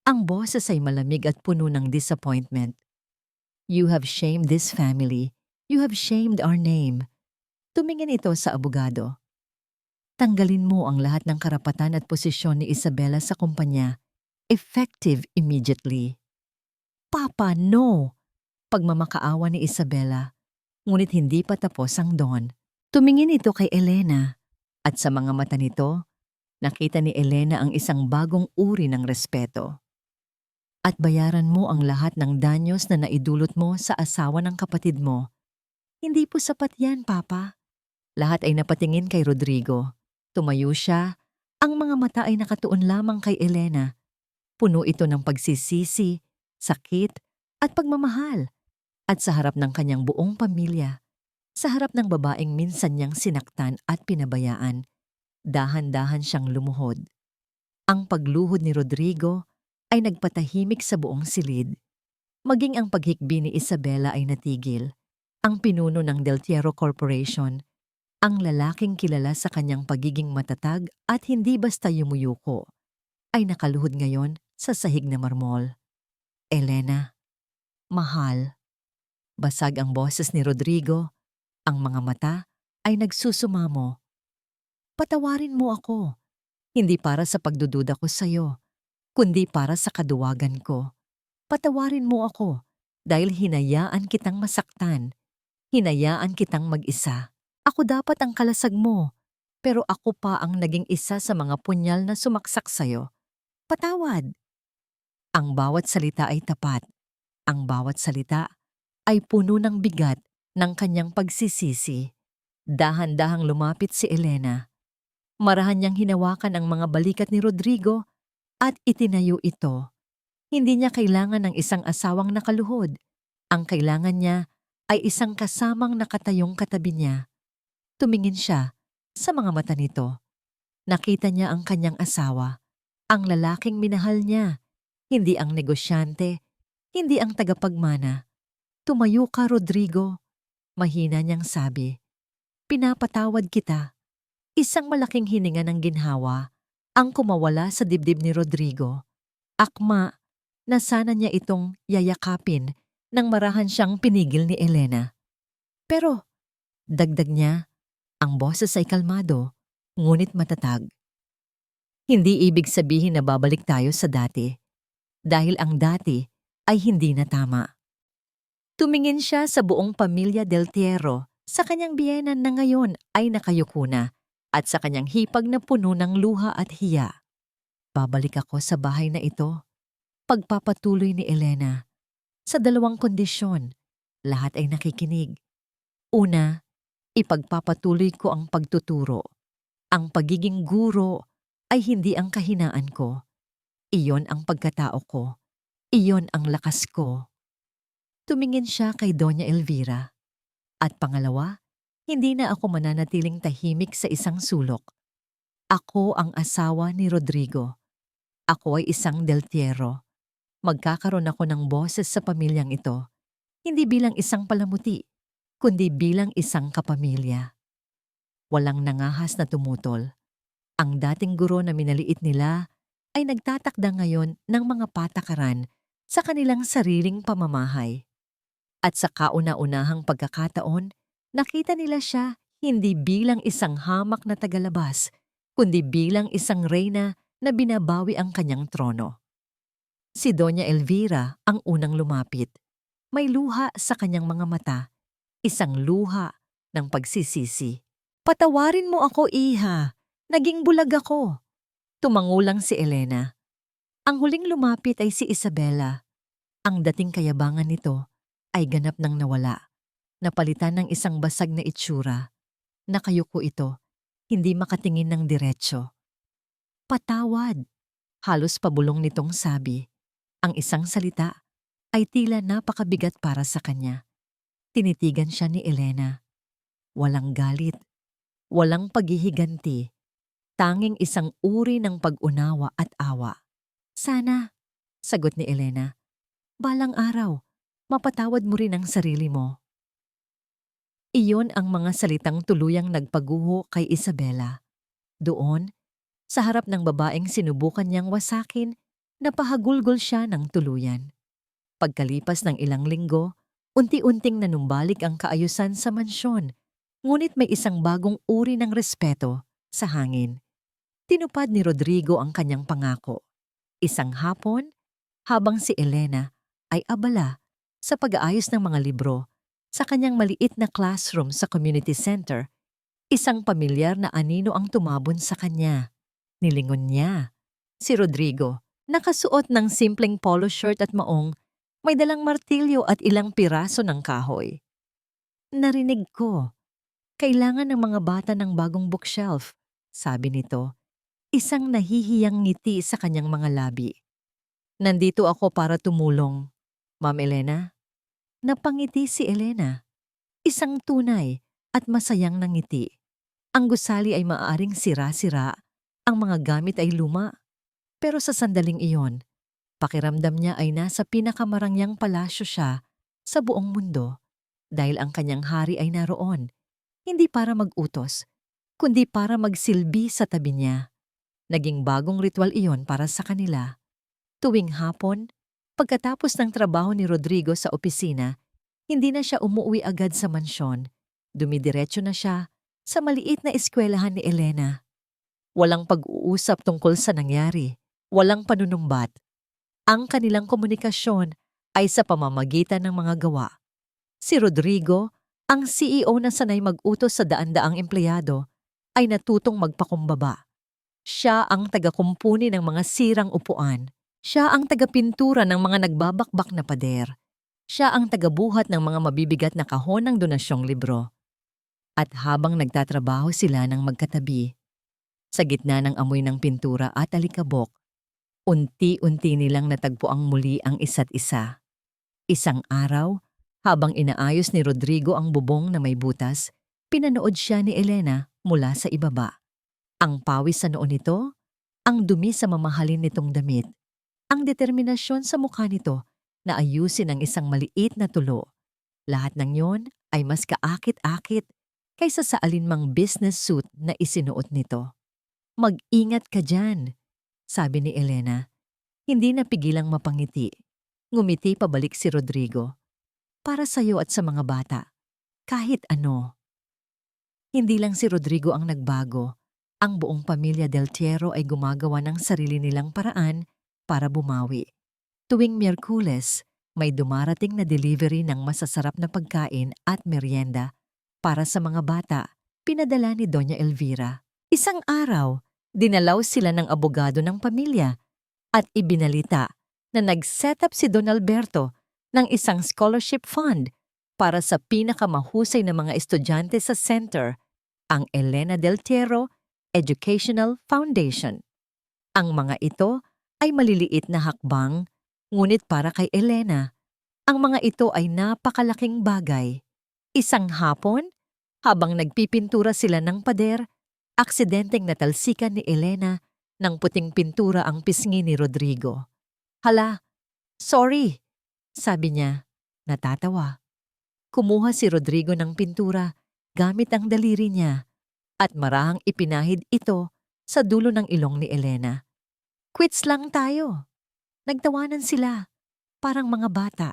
Ang boses ay malamig at puno ng disappointment. You have shamed this family. You have shamed our name. Tumingin ito sa abogado. Tanggalin mo ang lahat ng karapatan at posisyon ni Isabela sa kumpanya. Effective immediately. Papa, no! Pagmamakaawa ni Isabela. Ngunit hindi pa tapos ang Don. Tumingin ito kay Elena. At sa mga mata nito, nakita ni Elena ang isang bagong uri ng respeto. At bayaran mo ang lahat ng danyos na naidulot mo sa asawa ng kapatid mo. Hindi po sapat yan, Papa. Lahat ay napatingin kay Rodrigo. Tumayo siya. Ang mga mata ay nakatuon lamang kay Elena. Puno ito ng pagsisisi, sakit, at pagmamahal. At sa harap ng kanyang buong pamilya, sa harap ng babaeng minsan niyang sinaktan at pinabayaan, dahan-dahan siyang lumuhod. Ang pagluhod ni Rodrigo ay nagpatahimik sa buong silid. Maging ang paghikbi ni Isabela ay natigil. Ang pinuno ng Del Tiero Corporation, ang lalaking kilala sa kanyang pagiging matatag at hindi basta yumuyuko, ay nakaluhod ngayon sa sahig na marmol. Elena, mahal. Basag ang boses ni Rodrigo, ang mga mata ay nagsusumamo. Patawarin mo ako, hindi para sa pagdududa ko sa'yo, kundi para sa kaduwagan ko. Patawarin mo ako dahil hinayaan kitang masaktan, hinayaan kitang mag-isa. Ako dapat ang kalasag mo, pero ako pa ang naging isa sa mga punyal na sumaksak sa'yo. Patawad. Ang bawat salita ay tapat. Ang bawat salita ay puno ng bigat ng kanyang pagsisisi. Dahan-dahang lumapit si Elena. Marahan niyang hinawakan ang mga balikat ni Rodrigo at itinayo ito. Hindi niya kailangan ng isang asawang nakaluhod. Ang kailangan niya ay isang kasamang nakatayong katabi niya. Tumingin siya sa mga mata nito. Nakita niya ang kanyang asawa, ang lalaking minahal niya, hindi ang negosyante, hindi ang tagapagmana. Tumayo ka, Rodrigo. Mahina niyang sabi. Pinapatawad kita. Isang malaking hininga ng ginhawa ang kumawala sa dibdib ni Rodrigo. Akma na sana niya itong yayakapin nang marahan siyang pinigil ni Elena. Pero Dagdag niya, ang boses ay kalmado, ngunit matatag. Hindi ibig sabihin na babalik tayo sa dati, dahil ang dati ay hindi na tama. Tumingin siya sa buong pamilya Del Tiero, sa kanyang biyenan na ngayon ay nakayuko na, at sa kanyang hipag na puno ng luha at hiya. Babalik ako sa bahay na ito, pagpapatuloy ni Elena. Sa dalawang kondisyon, lahat ay nakikinig. Una, ipagpapatuloy ko ang pagtuturo. Ang pagiging guro ay hindi ang kahinaan ko. Iyon ang pagkatao ko. Iyon ang lakas ko. Tumingin siya kay Doña Elvira. At pangalawa, hindi na ako mananatiling tahimik sa isang sulok. Ako ang asawa ni Rodrigo. Ako ay isang Del Tiero. Magkakaroon ako ng boses sa pamilyang ito. Hindi bilang isang palamuti, kundi bilang isang kapamilya. Walang nangahas na tumutol. Ang dating guro na minaliit nila ay nagtatakda ngayon ng mga patakaran sa kanilang sariling pamamahay. At sa kauna-unahang pagkakataon, nakita nila siya hindi bilang isang hamak na tagalabas, kundi bilang isang reyna na binabawi ang kanyang trono. Si Doña Elvira ang unang lumapit. May luha sa kanyang mga mata, isang luha ng pagsisisi. "Patawarin mo ako, iha. Naging bulag ako." Tumangulang si Elena. Ang huling lumapit ay si Isabela. Ang dating kayabangan nito ay ganap nang nawala. Napalitan ng isang basag na itsura. Nakayuko ito, hindi makatingin ng diretsyo. "Patawad," halos pabulong nitong sabi. Ang isang salita ay tila napakabigat para sa kanya. Tinitigan siya ni Elena. Walang galit, walang paghihiganti, tanging isang uri ng pag-unawa at awa. "Sana," sagot ni Elena, "balang araw, mapatawad mo rin ang sarili mo." Iyon ang mga salitang tuluyang nagpaguho kay Isabela. Doon, sa harap ng babaeng sinubukan niyang wasakin, napahagulgol siya ng tuluyan. Pagkalipas ng ilang linggo, unti-unting nanumbalik ang kaayusan sa mansyon, ngunit may isang bagong uri ng respeto sa hangin. Tinupad ni Rodrigo ang kanyang pangako. Isang hapon, habang si Elena ay abala sa pag-aayos ng mga libro sa kanyang maliit na classroom sa community center, isang pamilyar na anino ang tumabon sa kanya. Nilingon niya. Si Rodrigo, nakasuot ng simpleng polo shirt at maong, may dalang martilyo at ilang piraso ng kahoy. "Narinig ko, kailangan ng mga bata ng bagong bookshelf," sabi nito. Isang nahihiyang ngiti sa kanyang mga labi. "Nandito ako para tumulong, Ma'am Elena." Napangiti si Elena. Isang tunay at masayang nangiti. Ang gusali ay maaaring sira-sira, ang mga gamit ay luma. Pero sa sandaling iyon, pakiramdam niya ay nasa pinakamarangyang palasyo siya sa buong mundo dahil ang kanyang hari ay naroon, hindi para mag-utos, kundi para magsilbi sa tabi niya. Naging bagong ritual iyon para sa kanila. Tuwing hapon, pagkatapos ng trabaho ni Rodrigo sa opisina, hindi na siya umuwi agad sa mansyon. Dumidiretso na siya sa maliit na eskwelahan ni Elena. Walang pag-uusap tungkol sa nangyari, walang panunumbat. Ang kanilang komunikasyon ay sa pamamagitan ng mga gawa. Si Rodrigo, ang CEO na sanay mag-utos sa daan-daang empleyado, ay natutong magpakumbaba. Siya ang taga-kumpuni ng mga sirang upuan. Siya ang taga-pintura ng mga nagbabakbak na pader. Siya ang tagabuhat ng mga mabibigat na kahon ng donasyong libro. At habang nagtatrabaho sila ng magkatabi, sa gitna ng amoy ng pintura at alikabok, unti-unti nilang natagpuang muli ang isa't isa. Isang araw, habang inaayos ni Rodrigo ang bubong na may butas, pinanood siya ni Elena mula sa ibaba. Ang pawis sa noo nito, ang dumi sa mamahalin nitong damit, ang determinasyon sa mukha nito na ayusin ang isang maliit na tulo. Lahat ng yon ay mas kaakit-akit kaysa sa alinmang business suit na isinuot nito. "Mag-ingat ka dyan," sabi ni Elena. Hindi napigilang mapangiti. Ngumiti pabalik si Rodrigo. "Para sa'yo at sa mga bata, kahit ano." Hindi lang si Rodrigo ang nagbago. Ang buong pamilya Del Tiero ay gumagawa ng sarili nilang paraan para bumawi. Tuwing Miyerkules, may dumarating na delivery ng masasarap na pagkain at merienda para sa mga bata, pinadala ni Doña Elvira. Isang araw, dinalaw sila ng abogado ng pamilya at ibinalita na nag-set up si Don Alberto ng isang scholarship fund para sa pinakamahusay na mga estudyante sa center, ang Elena Del Tiero Educational Foundation. Ang mga ito ay maliliit na hakbang, ngunit para kay Elena, ang mga ito ay napakalaking bagay. Isang hapon, habang nagpipintura sila ng pader, aksidenteng natalsikan ni Elena ng puting pintura ang pisngi ni Rodrigo. "Hala, sorry," sabi niya, natatawa. Kumuha si Rodrigo ng pintura gamit ang daliri niya at marahang ipinahid ito sa dulo ng ilong ni Elena. "Quits lang tayo." Nagtawanan sila, parang mga bata.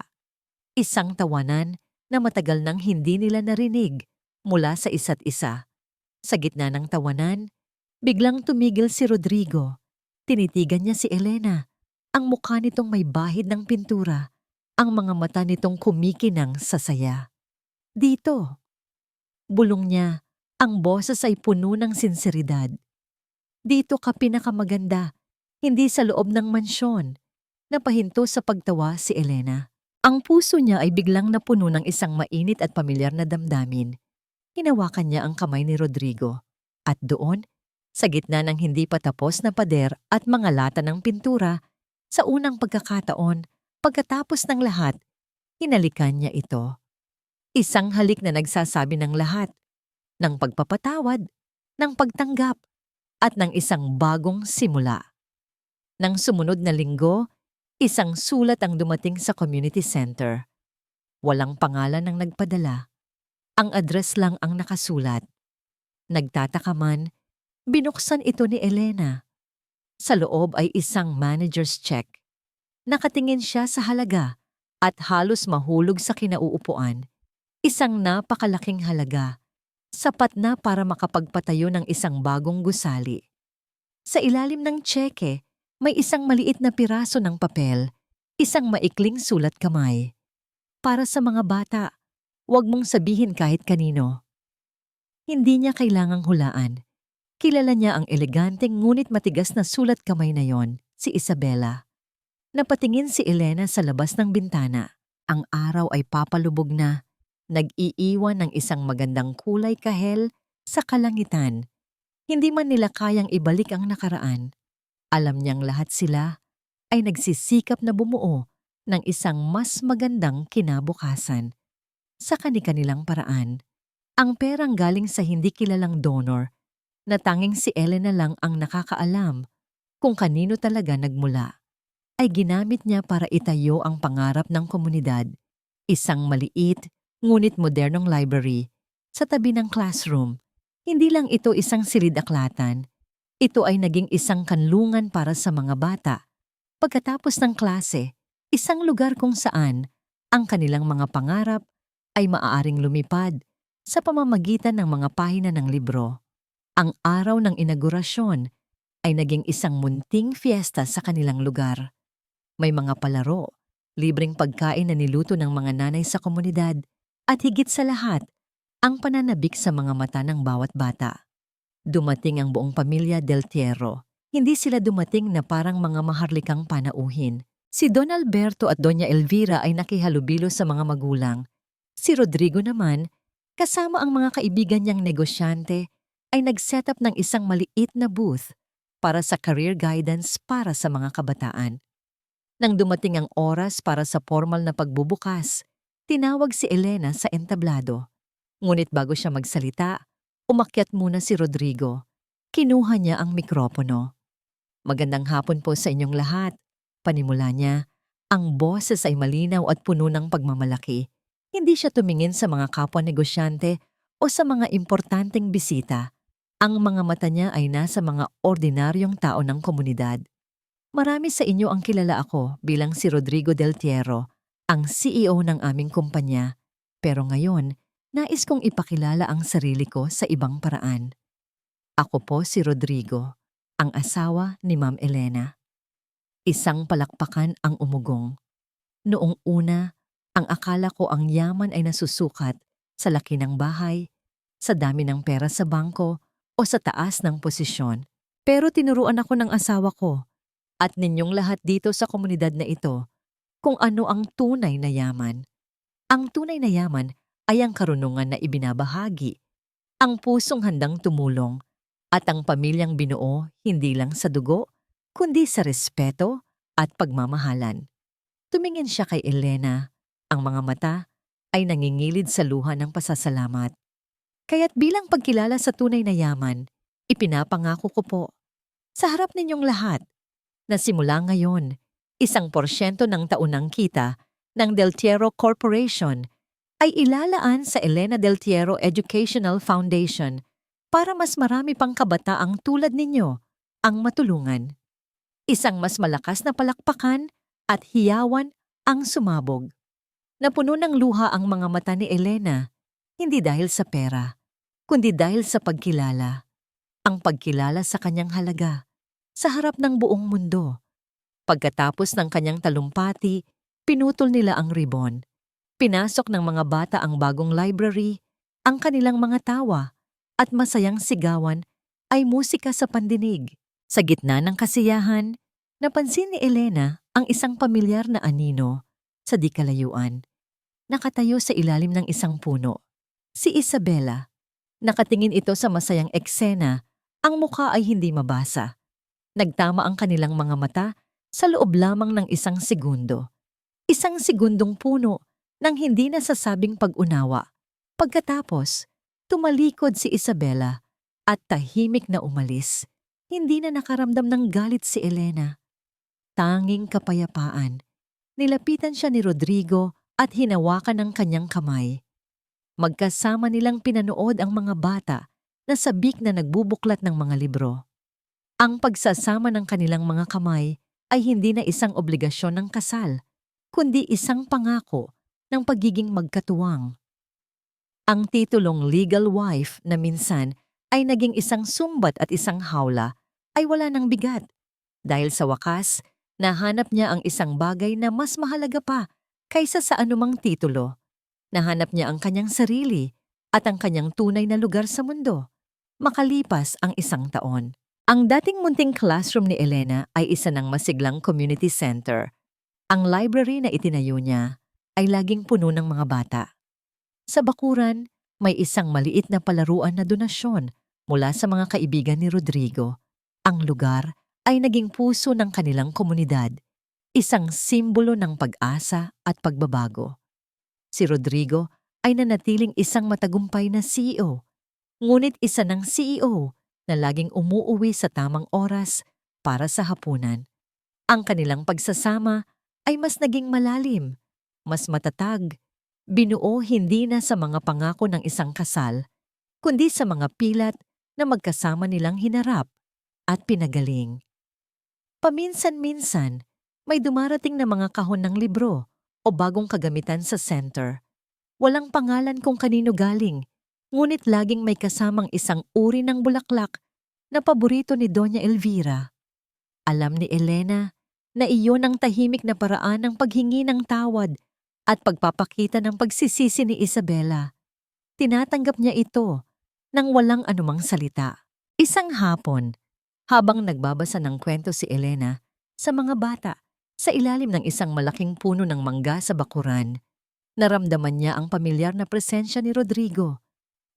Isang tawanan na matagal nang hindi nila narinig mula sa isa't isa. Sa gitna ng tawanan, biglang tumigil si Rodrigo. Tinitigan niya si Elena. Ang mukha nitong may bahid ng pintura. Ang mga mata nitong kumikinang sa saya. "Dito." Bulong niya, ang boses ay puno ng sinseridad. "Dito ka pinakamaganda, hindi sa loob ng mansyon." Napahinto sa pagtawa si Elena. Ang puso niya ay biglang napuno ng isang mainit at pamilyar na damdamin. Hinawakan niya ang kamay ni Rodrigo. At doon, sa gitna ng hindi pa tapos na pader at mga lata ng pintura, sa unang pagkakataon, pagkatapos ng lahat, hinalikan niya ito. Isang halik na nagsasabi ng lahat, ng pagpapatawad, ng pagtanggap, at ng isang bagong simula. Nang sumunod na linggo, isang sulat ang dumating sa community center. Walang pangalan ng nagpadala. Ang address lang ang nakasulat. Nagtataka man, binuksan ito ni Elena. Sa loob ay isang manager's check. Nakatingin siya sa halaga at halos mahulog sa kinauupuan. Isang napakalaking halaga, sapat na para makapagpatayo ng isang bagong gusali. Sa ilalim ng tseke, may isang maliit na piraso ng papel, isang maikling sulat kamay. "Para sa mga bata, huwag mong sabihin kahit kanino." Hindi niya kailangang hulaan. Kilala niya ang eleganteng ngunit matigas na sulat kamay na yon, si Isabela. Napatingin si Elena sa labas ng bintana. Ang araw ay papalubog na, nag-iiwan ng isang magandang kulay kahel sa kalangitan. Hindi man nila kayang ibalik ang nakaraan. Alam niyang lahat sila ay nagsisikap na bumuo ng isang mas magandang kinabukasan. Sa kani-kanilang paraan, ang perang galing sa hindi kilalang donor na tanging si Elena lang ang nakakaalam kung kanino talaga nagmula, ay ginamit niya para itayo ang pangarap ng komunidad, isang maliit ngunit modernong library sa tabi ng classroom. Hindi lang ito isang silid-aklatan. Ito ay naging isang kanlungan para sa mga bata. Pagkatapos ng klase, isang lugar kung saan ang kanilang mga pangarap ay maaaring lumipad sa pamamagitan ng mga pahina ng libro. Ang araw ng inaugurasyon ay naging isang munting fiesta sa kanilang lugar. May mga palaro, libreng pagkain na niluto ng mga nanay sa komunidad, at higit sa lahat, ang pananabik sa mga mata ng bawat bata. Dumating ang buong pamilya Del Tiero. Hindi sila dumating na parang mga maharlikang panauhin. Si Don Alberto at Doña Elvira ay nakihalubilo sa mga magulang. Si Rodrigo naman, kasama ang mga kaibigan niyang negosyante, ay nag-set up ng isang maliit na booth para sa career guidance para sa mga kabataan. Nang dumating ang oras para sa formal na pagbubukas, tinawag si Elena sa entablado. Ngunit bago siya magsalita, umakyat muna si Rodrigo. Kinuha niya ang mikropono. "Magandang hapon po sa inyong lahat," panimula niya. Ang boses ay malinaw at puno ng pagmamalaki. Hindi siya tumingin sa mga kapwa negosyante o sa mga importanteng bisita. Ang mga mata niya ay nasa mga ordinaryong tao ng komunidad. "Marami sa inyo ang kilala ako bilang si Rodrigo Del Tiero, ang CEO ng aming kumpanya. Pero ngayon, Nais kong ipakilala ang sarili ko sa ibang paraan. Ako po si Rodrigo, ang asawa ni Ma'am Elena. Isang palakpakan ang umugong. Noong una, ang akala ko ang yaman ay nasusukat sa laki ng bahay, sa dami ng pera sa bangko, o sa taas ng posisyon. Pero tinuruan ako ng asawa ko at ninyong lahat dito sa komunidad na ito kung ano ang tunay na yaman. Ang tunay na yaman ay ang karunungan na ibinabahagi, ang pusong handang tumulong, at ang pamilyang binuo hindi lang sa dugo, kundi sa respeto at pagmamahalan. Tumingin siya kay Elena. Ang mga mata ay nangingilid sa luha ng pasasalamat. Kaya't bilang pagkilala sa tunay na yaman, ipinapangako ko po sa harap ninyong lahat na simula ngayon, 1% ng taunang kita ng Del Tiero Corporation ay ilalaan sa Elena Del Tiero Educational Foundation para mas marami pang kabataang tulad ninyo ang matulungan. Isang mas malakas na palakpakan at hiyawan ang sumabog. Napuno ng luha ang mga mata ni Elena, hindi dahil sa pera, kundi dahil sa pagkilala. Ang pagkilala sa kanyang halaga, sa harap ng buong mundo. Pagkatapos ng kanyang talumpati, pinutol nila ang ribon. Pinasok ng mga bata ang bagong library, ang kanilang mga tawa, at masayang sigawan ay musika sa pandinig. Sa gitna ng kasiyahan, napansin ni Elena ang isang pamilyar na anino sa di kalayuan. Nakatayo sa ilalim ng isang puno. Si Isabela. Nakatingin ito sa masayang eksena, ang mukha ay hindi mabasa. Nagtama ang kanilang mga mata sa loob lamang ng 1 segundo. 1 segundong puno ng hindi nasasabing pag-unawa. Pagkatapos, tumalikod si Isabela at tahimik na umalis. Hindi na nakaramdam ng galit si Elena. Tanging kapayapaan. Nilapitan siya ni Rodrigo at hinawakan ng kanyang kamay. Magkasama nilang pinanood ang mga bata na sabik na nagbubuklat ng mga libro. Ang pagsasama ng kanilang mga kamay ay hindi na isang obligasyon ng kasal, kundi isang pangako ng pagiging magkatuwang. Ang titulong legal wife na minsan ay naging isang sumbat at isang hawla ay wala ng bigat. Dahil sa wakas, nahanap niya ang isang bagay na mas mahalaga pa kaysa sa anumang titulo. Nahanap niya ang kanyang sarili at ang kanyang tunay na lugar sa mundo. Makalipas ang 1 taon. Ang dating munting classroom ni Elena ay isa ng masiglang community center. Ang library na itinayo niya ay laging puno ng mga bata. Sa bakuran, may isang maliit na palaruan na donasyon mula sa mga kaibigan ni Rodrigo. Ang lugar ay naging puso ng kanilang komunidad, isang simbolo ng pag-asa at pagbabago. Si Rodrigo ay nanatiling isang matagumpay na CEO, ngunit isa ng CEO na laging umuuwi sa tamang oras para sa hapunan. Ang kanilang pagsasama ay mas naging malalim, mas matatag, binuo hindi na sa mga pangako ng isang kasal, kundi sa mga pilat na magkasama nilang hinarap at pinagaling. Paminsan-minsan, may dumarating na mga kahon ng libro o bagong kagamitan sa center. Walang pangalan kung kanino galing, ngunit laging may kasamang isang uri ng bulaklak na paborito ni Doña Elvira. Alam ni Elena na iyon ang tahimik na paraan ng paghingi ng tawad at pagpapakita ng pagsisisi ni Isabela. Tinatanggap niya ito nang walang anumang salita. Isang hapon, habang nagbabasa ng kwento si Elena sa mga bata sa ilalim ng isang malaking puno ng mangga sa bakuran, naramdaman niya ang pamilyar na presensya ni Rodrigo.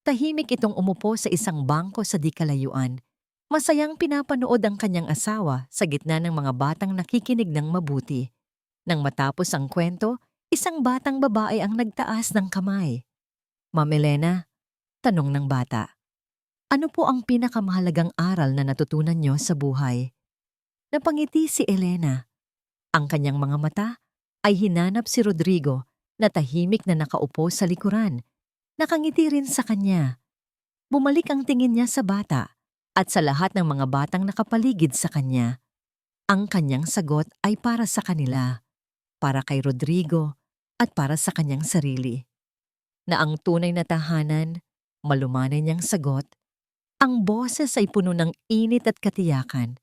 Tahimik itong umupo sa isang bangko sa di kalayuan. Masayang pinapanood ang kanyang asawa sa gitna ng mga batang nakikinig ng mabuti. Nang matapos ang kwento, isang batang babae ang nagtaas ng kamay. "Ma'am Elena," tanong ng bata, "ano po ang pinakamahalagang aral na natutunan niyo sa buhay?" Napangiti si Elena. Ang kanyang mga mata ay hinanap si Rodrigo na tahimik na nakaupo sa likuran. Nakangiti rin sa kanya. Bumalik ang tingin niya sa bata at sa lahat ng mga batang nakapaligid sa kanya. Ang kanyang sagot ay para sa kanila, para kay Rodrigo at para sa kanyang sarili. na ang tunay na tahanan, malumanay niyang sagot, ang boses ay puno ng init at katiyakan,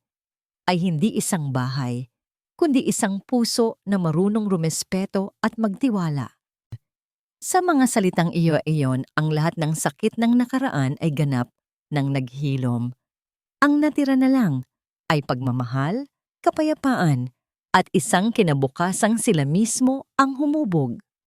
ay hindi isang bahay, kundi isang puso na marunong rumespeto at magtiwala. Sa mga salitang iyon, ang lahat ng sakit ng nakaraan ay ganap ng naghilom. Ang natira na lang ay pagmamahal, kapayapaan, at isang kinabukasang sila mismo ang humubog.